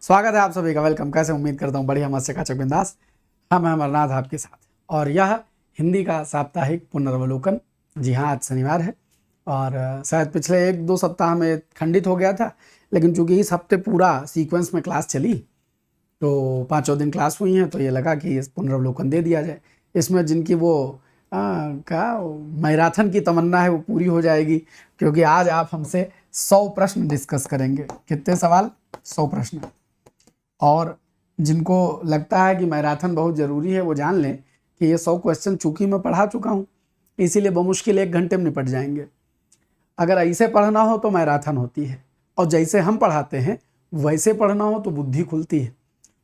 स्वागत है आप सभी का। वेलकम। कैसे उम्मीद करता हूँ बढ़िया, मस्त चकाचक बिंदास। हम हैं अमरनाथ आपके साथ, और यह हिंदी का साप्ताहिक पुनर्वलोकन। जी हाँ, आज शनिवार है और शायद पिछले 1-2 सप्ताह में खंडित हो गया था, लेकिन चूंकि इस हफ्ते पूरा सीक्वेंस में क्लास चली तो 5 दिन क्लास हुई हैं, तो ये लगा कि इस पुनर्वलोकन दे दिया जाए। इसमें जिनकी वो मैराथन की तमन्ना है वो पूरी हो जाएगी, क्योंकि आज आप हमसे 100 प्रश्न डिस्कस करेंगे। कितने सवाल? 100 प्रश्न। और जिनको लगता है कि मैराथन बहुत ज़रूरी है वो जान लें कि ये 100 क्वेश्चन चूंकि मैं पढ़ा चुका हूँ, इसीलिए बमुश्किल 1 घंटे में निपट जाएंगे। अगर ऐसे पढ़ना हो तो मैराथन होती है, और जैसे हम पढ़ाते हैं वैसे पढ़ना हो तो बुद्धि खुलती है।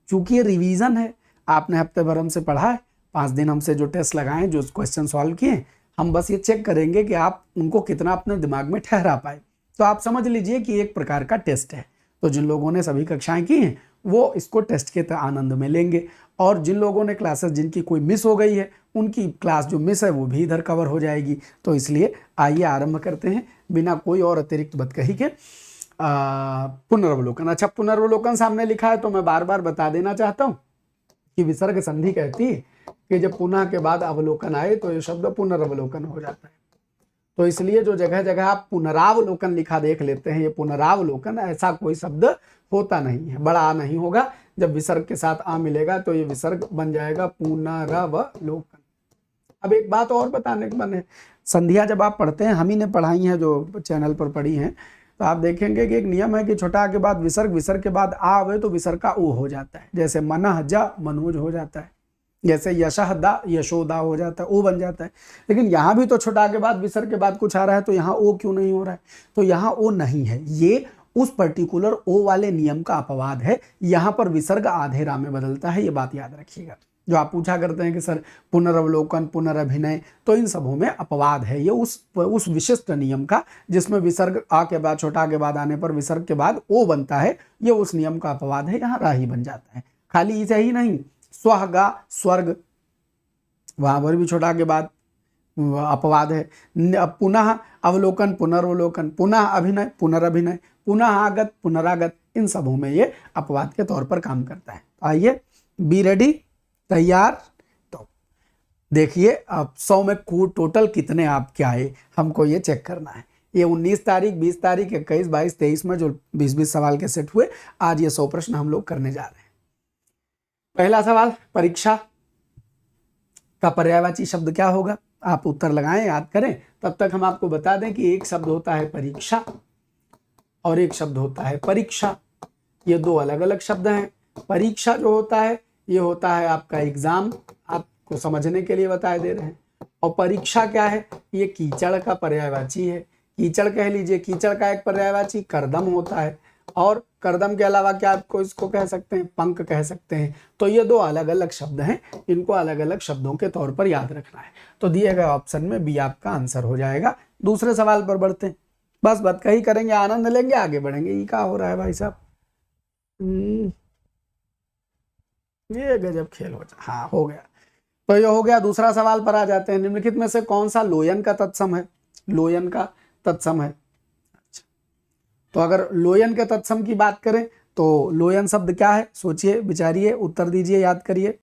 चूँकि ये रिवीजन है, आपने हफ्ते भर हमसे पढ़ा है, 5 दिन हमसे जो टेस्ट लगाए, जो क्वेश्चन सॉल्व किए, हम बस ये चेक करेंगे कि आप उनको कितना अपने दिमाग में ठहरा पाए। तो आप समझ लीजिए कि एक प्रकार का टेस्ट है। तो जिन लोगों ने सभी कक्षाएं की हैं वो इसको टेस्ट के आनंद में लेंगे, और जिन लोगों ने क्लासेस जिनकी कोई मिस हो गई है उनकी क्लास जो मिस है वो भी इधर कवर हो जाएगी। तो इसलिए आइए आरंभ करते हैं बिना कोई और अतिरिक्त बतकही के। पुनर्वलोकन। अच्छा, पुनर्वलोकन सामने लिखा है तो मैं बार बार बता देना चाहता हूँ कि विसर्ग संधि कहती है कि जब पुनः के बाद अवलोकन आए तो ये शब्द पुनर्वलोकन हो जाता है। तो इसलिए जो जगह जगह आप पुनरावलोकन लिखा देख लेते हैं, ये पुनरावलोकन, ऐसा कोई शब्द होता नहीं है, बड़ा आ नहीं होगा। जब विसर्ग के साथ आ मिलेगा तो ये विसर्ग बन जाएगा पुनरावलोकन। अब एक बात और बताने के मन है, संधियां जब आप पढ़ते हैं, हम ही ने पढ़ाई हैं जो चैनल पर पढ़ी हैं, तो आप देखेंगे कि एक नियम है कि छोटा के बाद विसर्ग, विसर्ग के बाद आ आवे तो विसर्ग का ओ हो जाता है। जैसे मनः जा मनोज हो जाता है, जैसे यशः दा यशोदा हो जाता है, ओ बन जाता है। लेकिन यहाँ भी तो छोटा के बाद विसर्ग के बाद कुछ आ रहा है, तो यहाँ ओ क्यों नहीं हो रहा है? तो यहाँ ओ नहीं है, ये उस पर्टिकुलर ओ वाले नियम का अपवाद है। यहाँ पर विसर्ग आधे रा में बदलता है, ये बात याद रखिएगा। जो आप पूछा करते हैं कि सर पुनरवलोकन, पुनरअभिनय, तो इन सबों में अपवाद है ये उस विशिष्ट नियम का, जिसमें विसर्ग आ के बाद, छोटा के बाद आने पर विसर्ग के बाद ओ बनता है, ये उस नियम का अपवाद है, यहाँ रा ही बन जाता है। खाली इसे ही नहीं, स्वगा स्वर्ग, वहां पर भी छोटा के बाद अपवाद है। पुनः अवलोकन, पुनर्वलोकन, पुनः अभिनय, पुनरअभिनय, पुनः आगत, पुनरागत, इन सबों में ये अपवाद के तौर पर काम करता है। आइए, बी रेडी, तैयार। तो देखिए अब 100 में टोटल कितने आपके आए, हमको ये चेक करना है। ये 19 तारीख, 20 तारीख, 21, 22, 23 में जो 20-20 सवाल के सेट हुए, आज ये 100 प्रश्न हम लोग करने जा रहे हैं। पहला सवाल, परीक्षा का पर्यायवाची शब्द क्या होगा? आप उत्तर लगाएं, याद करें। तब तक हम आपको बता दें कि एक शब्द होता है परीक्षा और एक शब्द होता है परीक्षा। ये दो अलग अलग शब्द हैं। परीक्षा जो होता है ये होता है आपका एग्जाम, आपको समझने के लिए बताए दे रहे हैं। और परीक्षा क्या है? ये कीचड़ का पर्यायवाची है। कीचड़ कह लीजिए, कीचड़ का एक पर्यायवाची करदम होता है, और करदम के अलावा क्या आपको इसको कह सकते हैं? पंख कह सकते हैं। तो ये दो अलग अलग शब्द हैं, इनको अलग अलग शब्दों के तौर पर याद रखना है। तो दिए गए ऑप्शन में बी आपका आंसर हो जाएगा। दूसरे सवाल पर बढ़ते हैं, बस बतकही करेंगे, आनंद लेंगे, आगे बढ़ेंगे। ये क्या हो रहा है भाई साहब? ये गजब खेल हो जा, हाँ हो गया। तो ये हो गया। दूसरा सवाल पर आ जाते हैं। निम्नलिखित में से कौन सा लोयन का तत्सम है? लोयन का तत्सम है। अच्छा, तो अगर लोयन के तत्सम की बात करें तो लोयन शब्द क्या है? सोचिए, विचारिए, उत्तर दीजिए, याद करिए।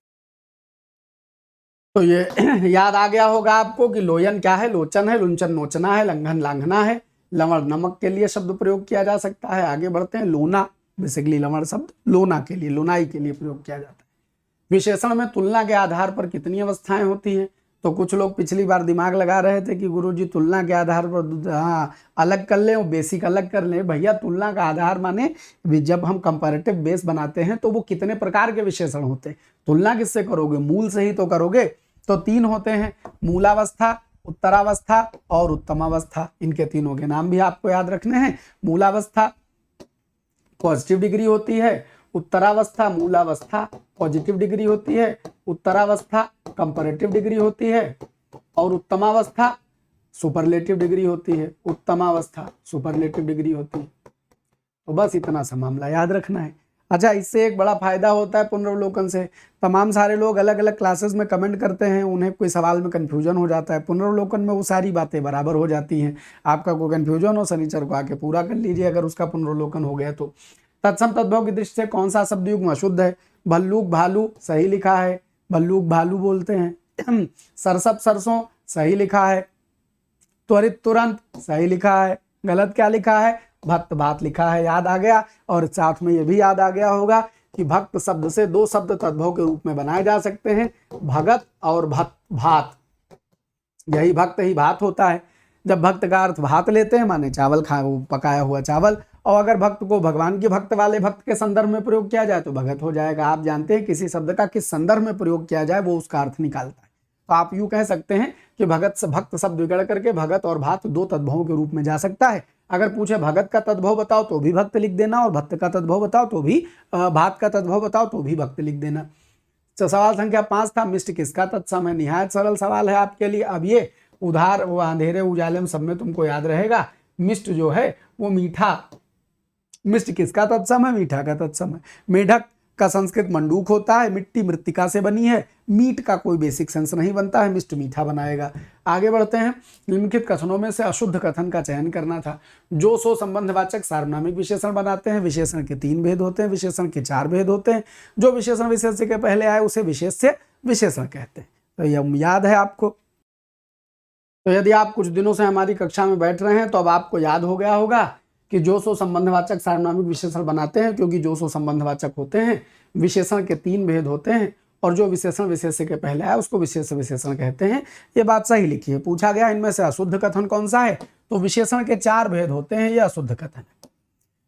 तो ये याद आ गया होगा आपको कि लोयन क्या है? लोचन है, लुंचन नोचना है, लंघन लांघना है, लवण नमक के लिए शब्द प्रयोग किया जा सकता है। आगे बढ़ते हैं। लोना, बेसिकली लवण शब्द लोना के लिए, लोनाई के लिए प्रयोग किया जाता है। विशेषण में तुलना के आधार पर कितनी अवस्थाएं होती हैं? तो कुछ लोग पिछली बार दिमाग लगा रहे थे कि गुरुजी तुलना के आधार पर हाँ अलग कर लें और बेसिक अलग कर लें। भैया, तुलना का आधार माने जब हम कंपैरेटिव बेस बनाते हैं तो वो कितने प्रकार के विशेषण होते हैं। तुलना किससे करोगे? मूल से ही तो करोगे। तो 3 होते हैं, मूलावस्था, उत्तरावस्था और उत्तमावस्था। इनके तीनों के नाम भी आपको याद रखने हैं। मूलावस्था पॉजिटिव डिग्री होती है, उत्तरावस्था मूलावस्था पॉजिटिव डिग्री होती है, उत्तरावस्था कंपैरेटिव डिग्री होती है, और उत्तमावस्था सुपरलेटिव डिग्री होती है। उत्तमावस्था सुपरलेटिव डिग्री होती है। तो बस इतना सा मामला याद रखना है। अच्छा, इससे एक बड़ा फायदा होता है पुनर्वलोकन से। तमाम सारे लोग अलग अलग क्लासेस में कमेंट करते हैं, उन्हें कोई सवाल में कन्फ्यूजन हो जाता है। पुनर्वलोकन में वो सारी बातें बराबर हो जाती हैं। आपका कोई कन्फ्यूजन हो, शनिचर को आके पूरा कर लीजिए, अगर उसका पुनर्वलोकन हो गया तो। तत्सम तद्भव की दृष्टि से कौन सा शब्द युग्म अशुद्ध है? भल्लूक भालू सही लिखा है, भल्लूक भालू बोलते हैं। सरसप सरसों सही लिखा है। त्वरित तुरंत सही लिखा है। गलत क्या लिखा है? भक्त भात लिखा है। याद आ गया। और साथ में ये भी याद आ गया होगा कि भक्त शब्द से दो शब्द तद्भव के रूप में बनाए जा सकते हैं, भगत और भक्त भात। यही भक्त ही भात होता है। जब भक्त का अर्थ भात लेते हैं माने चावल पकाया हुआ चावल, और अगर भक्त को भगवान के भक्त वाले भक्त के संदर्भ में प्रयोग किया जाए तो भगत हो जाएगा। आप जानते हैं किसी शब्द का किस संदर्भ में प्रयोग किया जाए वो उसका अर्थ निकालता है। तो आप यूं कह सकते हैं कि भगत से भक्त शब्द बिगड़ करके भगत और भात दो तद्भवों के रूप में जा सकता है। अगर पूछे भगत का तद्भव बताओ तो भी भक्त लिख देना, और भक्त का तद्भव बताओ तो भी भात का तद्भव बताओ तो भी भक्त लिख देना। तो सवाल संख्या 5 था, मिष्ट किसका तत्सम है? निहायत सरल सवाल है आपके लिए। अब ये उधार वो अंधेरे उजाले में सब में तुमको याद रहेगा। मिष्ट जो है वो मीठा, मिष्ट किसका तत्सम है? मीठा का तत्सम है। मेढक का संस्कृत मंडूक होता है, मिट्टी मृत्तिका से बनी है, मीट का कोई बेसिक सेंस नहीं बनता है, मिष्ट मीठा बनाएगा। आगे बढ़ते हैं। निम्नलिखित कथनों में से अशुद्ध कथन का चयन करना था। जो सो संबंधवाचक सार्वनामिक विशेषण बनाते हैं। विशेषण के 3 भेद होते हैं, विशेषण के 4 भेद होते हैं। जो विशेषण विशेष्य के पहले आए उसे विशेष्य विशेषण कहते हैं। तो यह याद है आपको। तो यदि आप कुछ दिनों से हमारी कक्षा में बैठ रहे हैं तो अब आपको याद हो गया होगा कि जो सो संबंधवाचक सार्वनामिक विशेषण बनाते हैं, क्योंकि जो सो संबंधवाचक होते हैं, विशेषण के 3 भेद होते हैं, और जो विशेषण विशेष्य के पहले आया उसको विशेष विशेषण कहते हैं। ये बात सही लिखी है। पूछा गया इनमें से अशुद्ध कथन कौन सा है? तो विशेषण के 4 भेद होते हैं, ये अशुद्ध कथन है।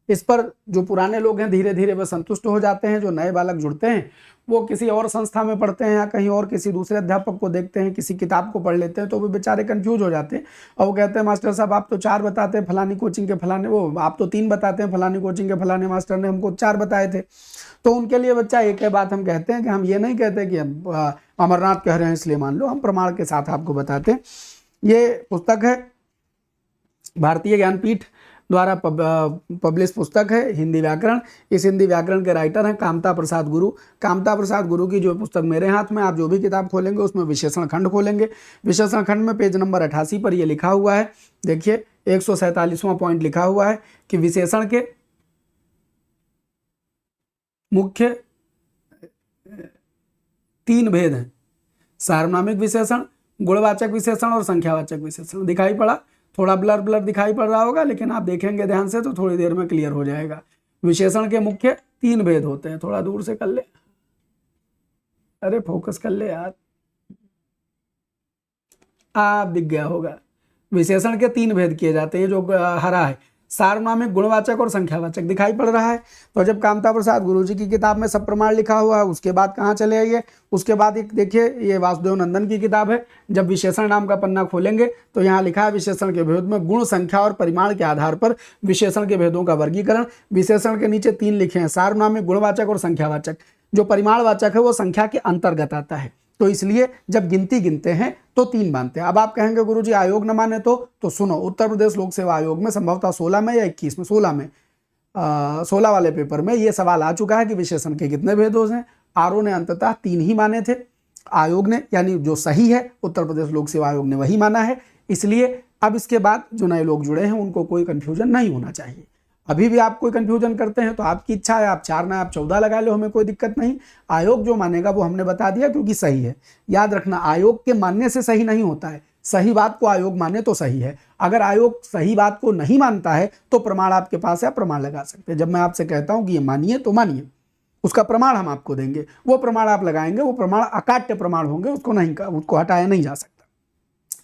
इस पर जो पुराने लोग हैं धीरे धीरे वे संतुष्ट हो जाते हैं। जो नए बालक जुड़ते हैं वो किसी और संस्था में पढ़ते हैं या कहीं और किसी दूसरे अध्यापक को देखते हैं, किसी किताब को पढ़ लेते हैं, तो वो बेचारे कंफ्यूज हो जाते हैं और वो कहते हैं मास्टर साहब आप तो 4 बताते हैं फलानी कोचिंग के फलाने, वो आप तो 3 बताते हैं फलानी कोचिंग के फलाने मास्टर ने हमको 4 बताए थे। तो उनके लिए बच्चा एक ही बात हम कहते हैं कि हम ये नहीं कहते कि अमरनाथ कह रहे हैं इसलिए मान लो, हम प्रमाण के साथ आपको बताते हैं। ये पुस्तक है भारतीय ज्ञानपीठ द्वारा पब्लिश पुस्तक है, हिंदी व्याकरण। इस हिंदी व्याकरण के राइटर हैं कामता प्रसाद गुरु। कामता प्रसाद गुरु की जो पुस्तक मेरे हाथ में, आप जो भी किताब खोलेंगे उसमें विशेषण खंड खोलेंगे। विशेषण खंड में पेज नंबर 88 पर ये लिखा हुआ है, देखिए 147वां पॉइंट लिखा हुआ है कि विशेषण के मुख्य 3 भेद हैं, सार्वनामिक विशेषण, गुणवाचक विशेषण और संख्यावाचक विशेषण। दिखाई पड़ा? थोड़ा ब्लर ब्लर दिखाई पड़ रहा होगा, लेकिन आप देखेंगे ध्यान से तो थोड़ी देर में क्लियर हो जाएगा। विशेषण के मुख्य 3 भेद होते हैं। थोड़ा दूर से कर ले, अरे फोकस कर ले यार, आप दिख गया होगा। विशेषण के 3 भेद किए जाते हैं, जो हरा है, सार्वनामिक, गुणवाचक और संख्यावाचक। दिखाई पड़ रहा है? तो जब कामता प्रसाद गुरु जी की किताब में सब प्रमाण लिखा हुआ है, उसके बाद कहाँ चले आइए, उसके बाद एक देखिए ये वासुदेव नंदन की किताब है। जब विशेषण नाम का पन्ना खोलेंगे तो यहाँ लिखा है विशेषण के भेद में गुण, संख्या और परिमाण के आधार पर विशेषण के भेदों का वर्गीकरण। विशेषण के नीचे 3 लिखे हैं, सार्वनामिक, गुणवाचक और संख्यावाचक। जो परिमाणवाचक है वो संख्या के अंतर्गत आता है, तो इसलिए जब गिनती गिनते हैं तो 3 मानते हैं। अब आप कहेंगे गुरुजी आयोग न माने तो सुनो, उत्तर प्रदेश लोक सेवा आयोग में संभवतः 16 में या 21 में, 16 में 16 वाले पेपर में ये सवाल आ चुका है कि विशेषण के कितने भेद हैं। आरओ ने अंततः 3 ही माने थे, आयोग ने, यानी जो सही है उत्तर प्रदेश लोक सेवा आयोग ने वही माना है। इसलिए अब इसके बाद जो नए लोग जुड़े हैं उनको कोई कंफ्यूजन नहीं होना चाहिए। अभी भी आप कोई कंफ्यूजन करते हैं तो आपकी इच्छा है, आप 4 ना आप 14 लगा लो, हमें कोई दिक्कत नहीं। आयोग जो मानेगा वो हमने बता दिया क्योंकि सही है। याद रखना, आयोग के मानने से सही नहीं होता है, सही बात को आयोग माने तो सही है। अगर आयोग सही बात को नहीं मानता है तो प्रमाण आपके पास है, आप प्रमाण लगा सकते हैं। जब मैं आपसे कहता हूं कि ये मानिए तो मानिए, उसका प्रमाण हम आपको देंगे, वो प्रमाण आप लगाएंगे, वो प्रमाण अकाट्य प्रमाण होंगे, उसको हटाया नहीं जा सकता।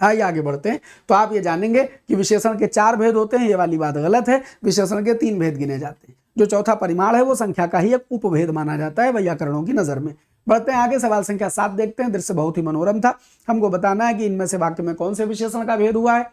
आइए आगे बढ़ते हैं। तो आप ये जानेंगे कि विशेषण के 4 भेद होते हैं, ये वाली बात गलत है। विशेषण के 3 भेद गिने जाते हैं। जो चौथा परिमाण है वो संख्या का ही एक उपभेद माना जाता है वैयाकरणों की नजर में। बढ़ते हैं आगे, सवाल संख्या 7 देखते हैं। दृश्य बहुत ही मनोरम था, हमको बताना है कि इनमें से वाक्य में कौन से विशेषण का भेद हुआ है।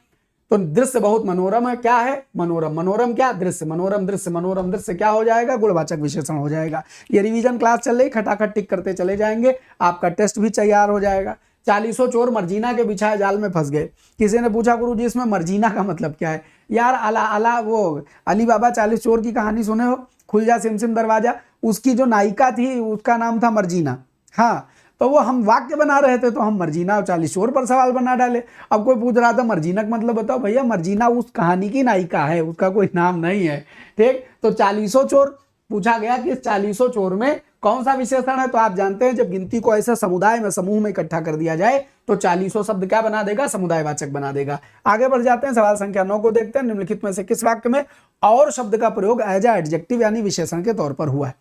तो दृश्य बहुत मनोरम है, क्या है? मनोरम। मनोरम क्या? दृश्य। मनोरम दृश्य, मनोरम दृश्य क्या हो जाएगा? गुणवाचक विशेषण हो जाएगा। ये रिवीजन क्लास चल रही, खटाखट टिक करते चले जाएंगे, आपका टेस्ट भी तैयार हो जाएगा। 40 चोर मर्जीना के बिछाए जाल में फंस गए। किसी ने पूछा गुरुजी इसमें मर्जीना का मतलब क्या है? यार अला वो अली बाबा 40 चोर की कहानी सुने हो, खुल जा सिमसिम दरवाजा, उसकी जो नायिका थी उसका नाम था मर्जीना। हाँ, तो वो हम वाक्य बना रहे थे तो हम मर्जीना और 40 चोर पर सवाल बना डाले। अब कोई पूछ रहा था मर्जीना का मतलब बताओ। भैया मर्जीना उस कहानी की नायिका है, उसका कोई नाम नहीं है। ठीक, तो 40 चोर पूछा गया कि इस 40 चोर में कौन सा विशेषण है, तो आप जानते हैं जब गिनती को ऐसे समुदाय में, समूह में इकट्ठा कर दिया जाए तो 40 शब्द क्या बना देगा, समुदायवाचक बना देगा। आगे बढ़ जाते हैं, सवाल संख्या 9 को देखते हैं। निम्नलिखित में से किस वाक्य में और शब्द का प्रयोग एज ए एडजेक्टिव यानी विशेषण के तौर पर हुआ है।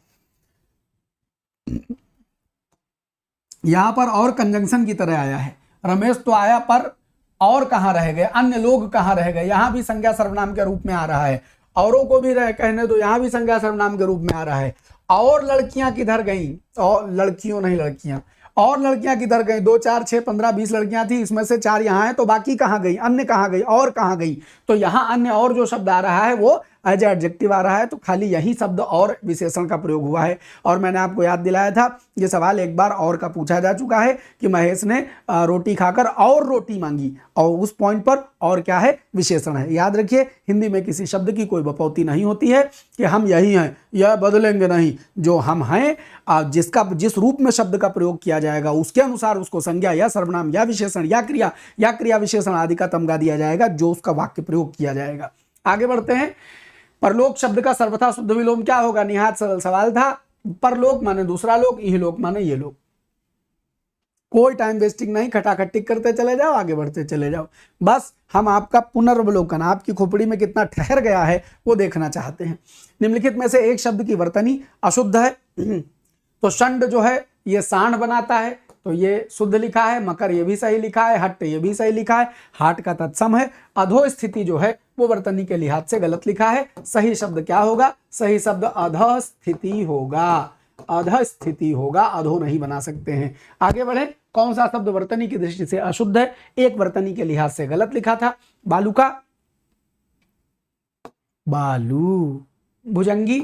यहां पर और कंजंक्शन की तरह आया है। रमेश तो आया पर और कहां रह गए, अन्य लोग कहां रह गए, यहां भी संज्ञा सर्वनाम के रूप में आ रहा है। औरों को भी रह कहने दो, यहां भी संज्ञा सर्वनाम के रूप में आ रहा है। और लड़कियां किधर गईं, और लड़कियों नहीं लड़कियां, और लड़कियां किधर गई, 2 4 6 15 20 लड़कियां थी, इसमें से 4 यहाँ हैं, तो बाकी कहाँ गई, अन्य कहाँ गई, और कहाँ गई। तो यहाँ अन्य और जो शब्द आ रहा है वो एज एडजेक्टिव आ रहा है, तो खाली यही शब्द और विशेषण का प्रयोग हुआ है। और मैंने आपको याद दिलाया था, ये सवाल एक बार और का पूछा जा चुका है कि महेश ने रोटी खाकर और रोटी मांगी, और उस पॉइंट पर और क्या है, विशेषण है। याद रखिए, हिंदी में किसी शब्द की कोई बपौती नहीं होती है कि हम यही हैं, यह बदलेंगे नहीं। जो हम हैं, जिस रूप में शब्द का प्रयोग किया जाएगा उसके अनुसार उसको संज्ञा या सर्वनाम या विशेषण या क्रिया विशेषण आदि का तमगा दिया जाएगा, जो उसका वाक्य प्रयोग किया जाएगा। आगे बढ़ते हैं। परलोक शब्द का सर्वथा शुद्ध विलोम क्या होगा, निहायत सरल सवाल था। परलोक माने दूसरा लोक, इहलोक माने ये लोक। कोई टाइम वेस्टिंग नहीं, खटाखटी करते चले जाओ, आगे बढ़ते चले जाओ। बस हम आपका पुनर्वलोकन, आपकी खोपड़ी में कितना ठहर गया है वो देखना चाहते हैं। निम्नलिखित में से एक शब्द की वर्तनी अशुद्ध है, तो षंड जो है ये सांड बनाता है, तो ये शुद्ध लिखा है। मकर ये भी सही लिखा है, हट्ट ये भी सही लिखा है, हाट का तत्सम है। अधो स्थिति जो है वो वर्तनी के लिहाज से गलत लिखा है। सही शब्द क्या होगा, सही शब्द अधः स्थिति होगा, अधः स्थिति होगा, अधो नहीं बना सकते हैं। आगे बढ़े, कौन सा शब्द वर्तनी की दृष्टि से अशुद्ध है, एक वर्तनी के लिहाज से गलत लिखा था, बालू, भुजंगी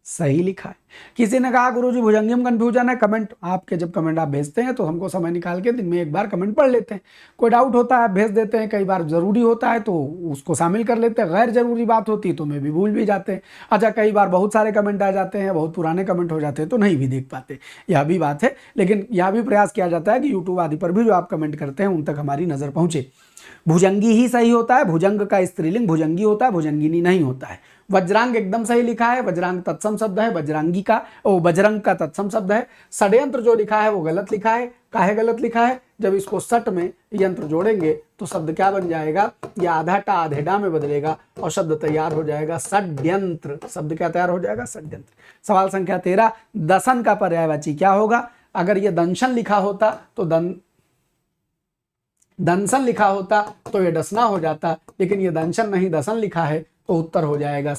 सही लिखा है। किसी ने कहा गुरुजी भुजंगी में कंफ्यूजन है, कमेंट आपके जब कमेंट आप भेजते हैं तो हमको समय निकाल के दिन में एक बार कमेंट पढ़ लेते हैं। कोई डाउट होता है भेज देते हैं, कई बार जरूरी होता है तो उसको शामिल कर लेते हैं, गैर जरूरी बात होती है तो मैं भी भूल भी जाते हैं। अच्छा, कई बार बहुत सारे कमेंट आ जाते हैं, बहुत पुराने कमेंट हो जाते हैं तो नहीं भी देख पाते, यह भी बात है। लेकिन यह भी प्रयास किया जाता है कि यूट्यूब आदि पर भी जो आप कमेंट करते हैं उन तक हमारी नजर पहुंचे। भुजंगी ही सही होता है, भुजंग का स्त्रीलिंग भुजंगी होता है, भुजंगिनी नहीं होता है। वज्रांग एकदम सही लिखा है, वज्रांग तत्सम शब्द है, बजरंग का तत्सम शब्द है। षड्यंत्र जो लिखा है वो गलत लिखा है। काहे गलत लिखा है, जब इसको सट में यंत्र जोड़ेंगे तो शब्द क्या बन जाएगा, या आधा टा आधे डा में बदलेगा और शब्द तैयार हो जाएगा षड्यंत्र। शब्द क्या तैयार हो जाएगा, षड्यंत्र। सवाल संख्या 13, दशन का पर्यायवाची क्या होगा। अगर ये दंशन लिखा होता तो दंशन लिखा होता तो ये डसना हो जाता, लेकिन ये दंशन नहीं दसन लिखा है तो उत्तर हो जाएगा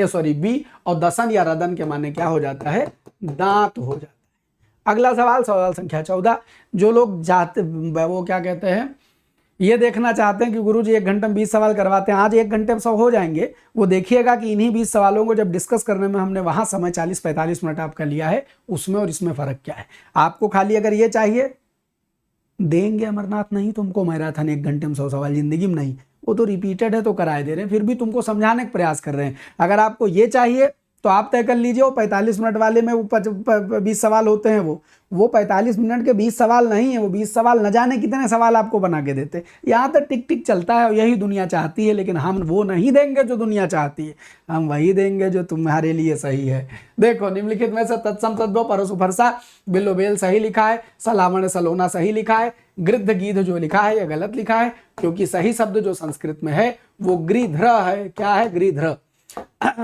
बी। और दसन या रदन के माने क्या हो जाता है, दांत हो जाता है। अगला सवाल, सवाल संख्या 14। जो लोग जाते वो क्या कहते हैं, ये देखना चाहते हैं कि गुरुजी 1 घंटे में 20 सवाल करवाते हैं, आज 1 घंटे में 100 हो जाएंगे। वो देखिएगा कि इन्हीं 20 सवालों को जब डिस्कस करने में हमने वहां समय 40-45 मिनट आपका लिया है, उसमें और इसमें फर्क क्या है। आपको खाली अगर ये चाहिए, देंगे अमरनाथ नहीं तुमको मैराथन 1 घंटे में 100 सवाल, जिंदगी में नहीं, वो तो रिपीटेड है तो कराए दे रहे हैं, फिर भी तुमको समझाने का प्रयास कर रहे हैं। अगर आपको ये चाहिए तो आप तय कर लीजिए, वो 45 मिनट वाले में वो 20 सवाल होते हैं, वो 45 मिनट के 20 सवाल नहीं है, वो 20 सवाल न जाने कितने सवाल आपको बना के देते। यहाँ तक टिक टिक चलता है और यही दुनिया चाहती है, लेकिन हम वो नहीं देंगे जो दुनिया चाहती है, हम वही देंगे जो तुम्हारे लिए सही है। देखो, निम्नलिखित में से तत्सम तद्भव परसु फरसा बिल्लो बेल सही लिखा है, सलावण सलोना सही लिखा है। गृद्ध गीध जो लिखा है यह गलत लिखा है, क्योंकि सही शब्द जो संस्कृत में है वो गृध्र है। क्या है, गृध्र।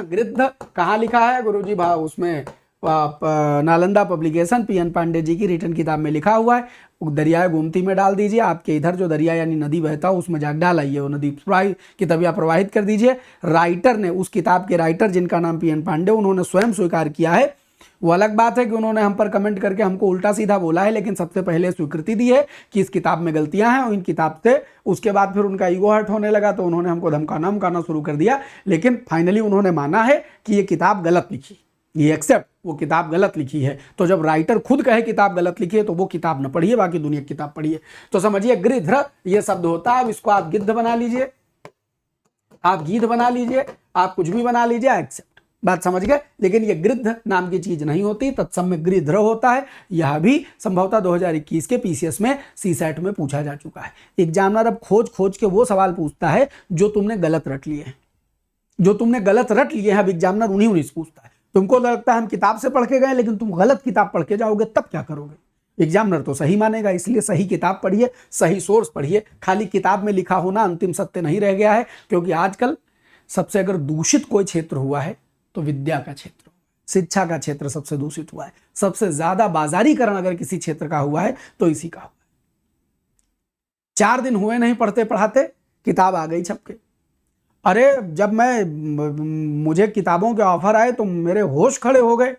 गृद्ध कहाँ लिखा है गुरुजी, भाव उसमें नालंदा पब्लिकेशन पीएन पांडे जी की रिटर्न किताब में लिखा हुआ है। दरियाए गोमती में डाल दीजिए, आपके इधर जो दरिया यानी नदी बहता हो उसमें जाकर डालाइए, वो नदी की तबिया प्रवाहित कर दीजिए। राइटर ने, उस किताब के राइटर जिनका नाम पीएन पांडे, उन्होंने स्वयं स्वीकार किया है। वो अलग बात है कि उन्होंने हम पर कमेंट करके हमको उल्टा सीधा बोला है, लेकिन सबसे पहले स्वीकृति दी है कि इस किताब में गलतियां हैं और इन किताब से उसके बाद फिर उनका ईगो हर्ट होने लगा तो उन्होंने हमको धमकाना शुरू कर दिया। लेकिन फाइनली उन्होंने माना है कि ये किताब गलत लिखी, ये एक्सेप्ट, वो किताब गलत लिखी है। तो जब राइटर खुद कहे किताब गलत लिखी है तो वो किताब न पढ़िए, बाकी दुनिया की किताब पढ़िए। तो समझिए गृध्र ये शब्द होता है, अब इसको आप गिद्ध बना लीजिए, आप गीध बना लीजिए, आप कुछ भी बना लीजिए, एक्सेप्ट। बात समझ गए। लेकिन ये गृध्र नाम की चीज नहीं होती, तत्सम में गृध्र होता है। यह भी संभवतः 2021 के पीसीएस में सीसेट में पूछा जा चुका है। एग्जामिनर अब खोज के वो सवाल पूछता है जो तुमने गलत रट लिए हैं, जो तुमने गलत रट लिए हैं, अब एग्जामिनर उन्हीं पूछता है। तुमको लगता है हम किताब से पढ़ के गए, लेकिन तुम गलत किताब पढ़ के जाओगे तब क्या करोगे? एग्जामिनर तो सही मानेगा, इसलिए सही किताब पढ़िए, सही सोर्स पढ़िए। खाली किताब में लिखा होना अंतिम सत्य नहीं रह गया है, क्योंकि आजकल सबसे अगर दूषित कोई क्षेत्र हुआ है तो विद्या का क्षेत्र, शिक्षा का क्षेत्र सबसे दूषित हुआ है। सबसे ज्यादा बाजारीकरण अगर किसी क्षेत्र का हुआ है तो इसी का हुआ है। 4 दिन हुए नहीं पढ़ते पढ़ाते, किताब आ गई छपके। अरे जब मुझे किताबों के ऑफर आए तो मेरे होश खड़े हो गए।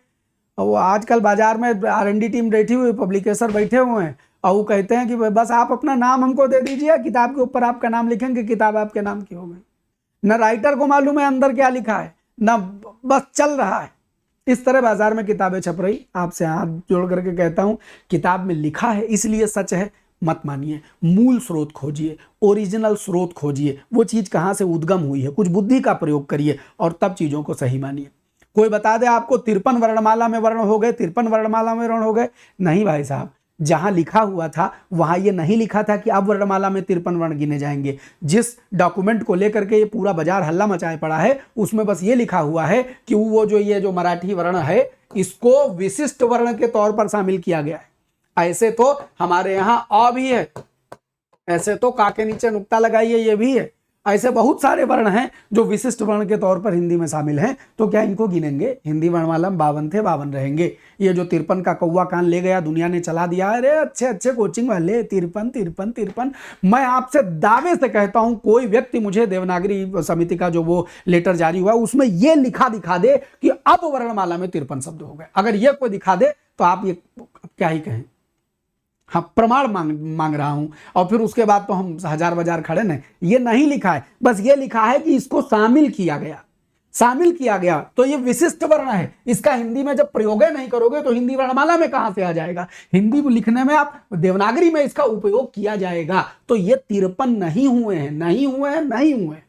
वो आजकल बाजार में R&D टीम बैठी हुई, पब्लिकेशर बैठे हुए हैं, और वो कहते हैं कि बस आप अपना नाम हमको दे दीजिए, किताब के ऊपर आपका नाम लिखेंगे, किताब आपके नाम की हो गई। न राइटर को मालूम है अंदर क्या लिखा है, न बस चल रहा है। इस तरह बाजार में किताबें छप रही। आपसे हाथ जोड़ करके कहता हूं, किताब में लिखा है इसलिए सच है मत मानिए। मूल स्रोत खोजिए, ओरिजिनल स्रोत खोजिए, वो चीज कहां से उद्गम हुई है, कुछ बुद्धि का प्रयोग करिए और तब चीजों को सही मानिए। कोई बता दे आपको 53 वर्णमाला में वर्ण हो गए, 53 वर्णमाला में वर्ण हो गए, नहीं भाई साहब, जहां लिखा हुआ था वहां ये नहीं लिखा था कि अब वर्णमाला में 53 वर्ण गिने जाएंगे। जिस डॉक्यूमेंट को लेकर के ये पूरा बाजार हल्ला मचाए पड़ा है, उसमें बस ये लिखा हुआ है कि वो ये जो मराठी वर्ण है इसको विशिष्ट वर्ण के तौर पर शामिल किया गया है। ऐसे तो हमारे यहां अ भी है, ऐसे तो का के नीचे नुक्ता लगाइए ये भी है। ऐसे बहुत सारे वर्ण हैं जो विशिष्ट वर्ण के तौर पर हिंदी में शामिल हैं, तो क्या इनको गिनेंगे? हिंदी वर्णमाला में 52 थे, 52 रहेंगे। ये जो 53 का कौवा कान ले गया, दुनिया ने चला दिया, अरे अच्छे अच्छे कोचिंग वाले 53 53 53। मैं आपसे दावे से कहता हूं, कोई व्यक्ति मुझे देवनागरी समिति का जो वो लेटर जारी हुआ उसमें ये लिखा दिखा दे कि अब वर्णमाला में 53 शब्द हो गए। अगर ये कोई दिखा दे तो आप ये क्या ही कहें। हाँ, प्रमाण मांग रहा हूं, और फिर उसके बाद तो हम हजार बाजार खड़े नहीं। ये नहीं लिखा है, बस ये लिखा है कि इसको शामिल किया गया, शामिल किया गया, तो ये विशिष्ट वर्ण है। इसका हिंदी में जब प्रयोग नहीं करोगे तो हिंदी वर्णमाला में कहां से आ जाएगा? हिंदी लिखने में आप देवनागरी में इसका उपयोग किया जाएगा। तो ये 53 नहीं हुए हैं, नहीं हुए हैं, नहीं हुए हैं,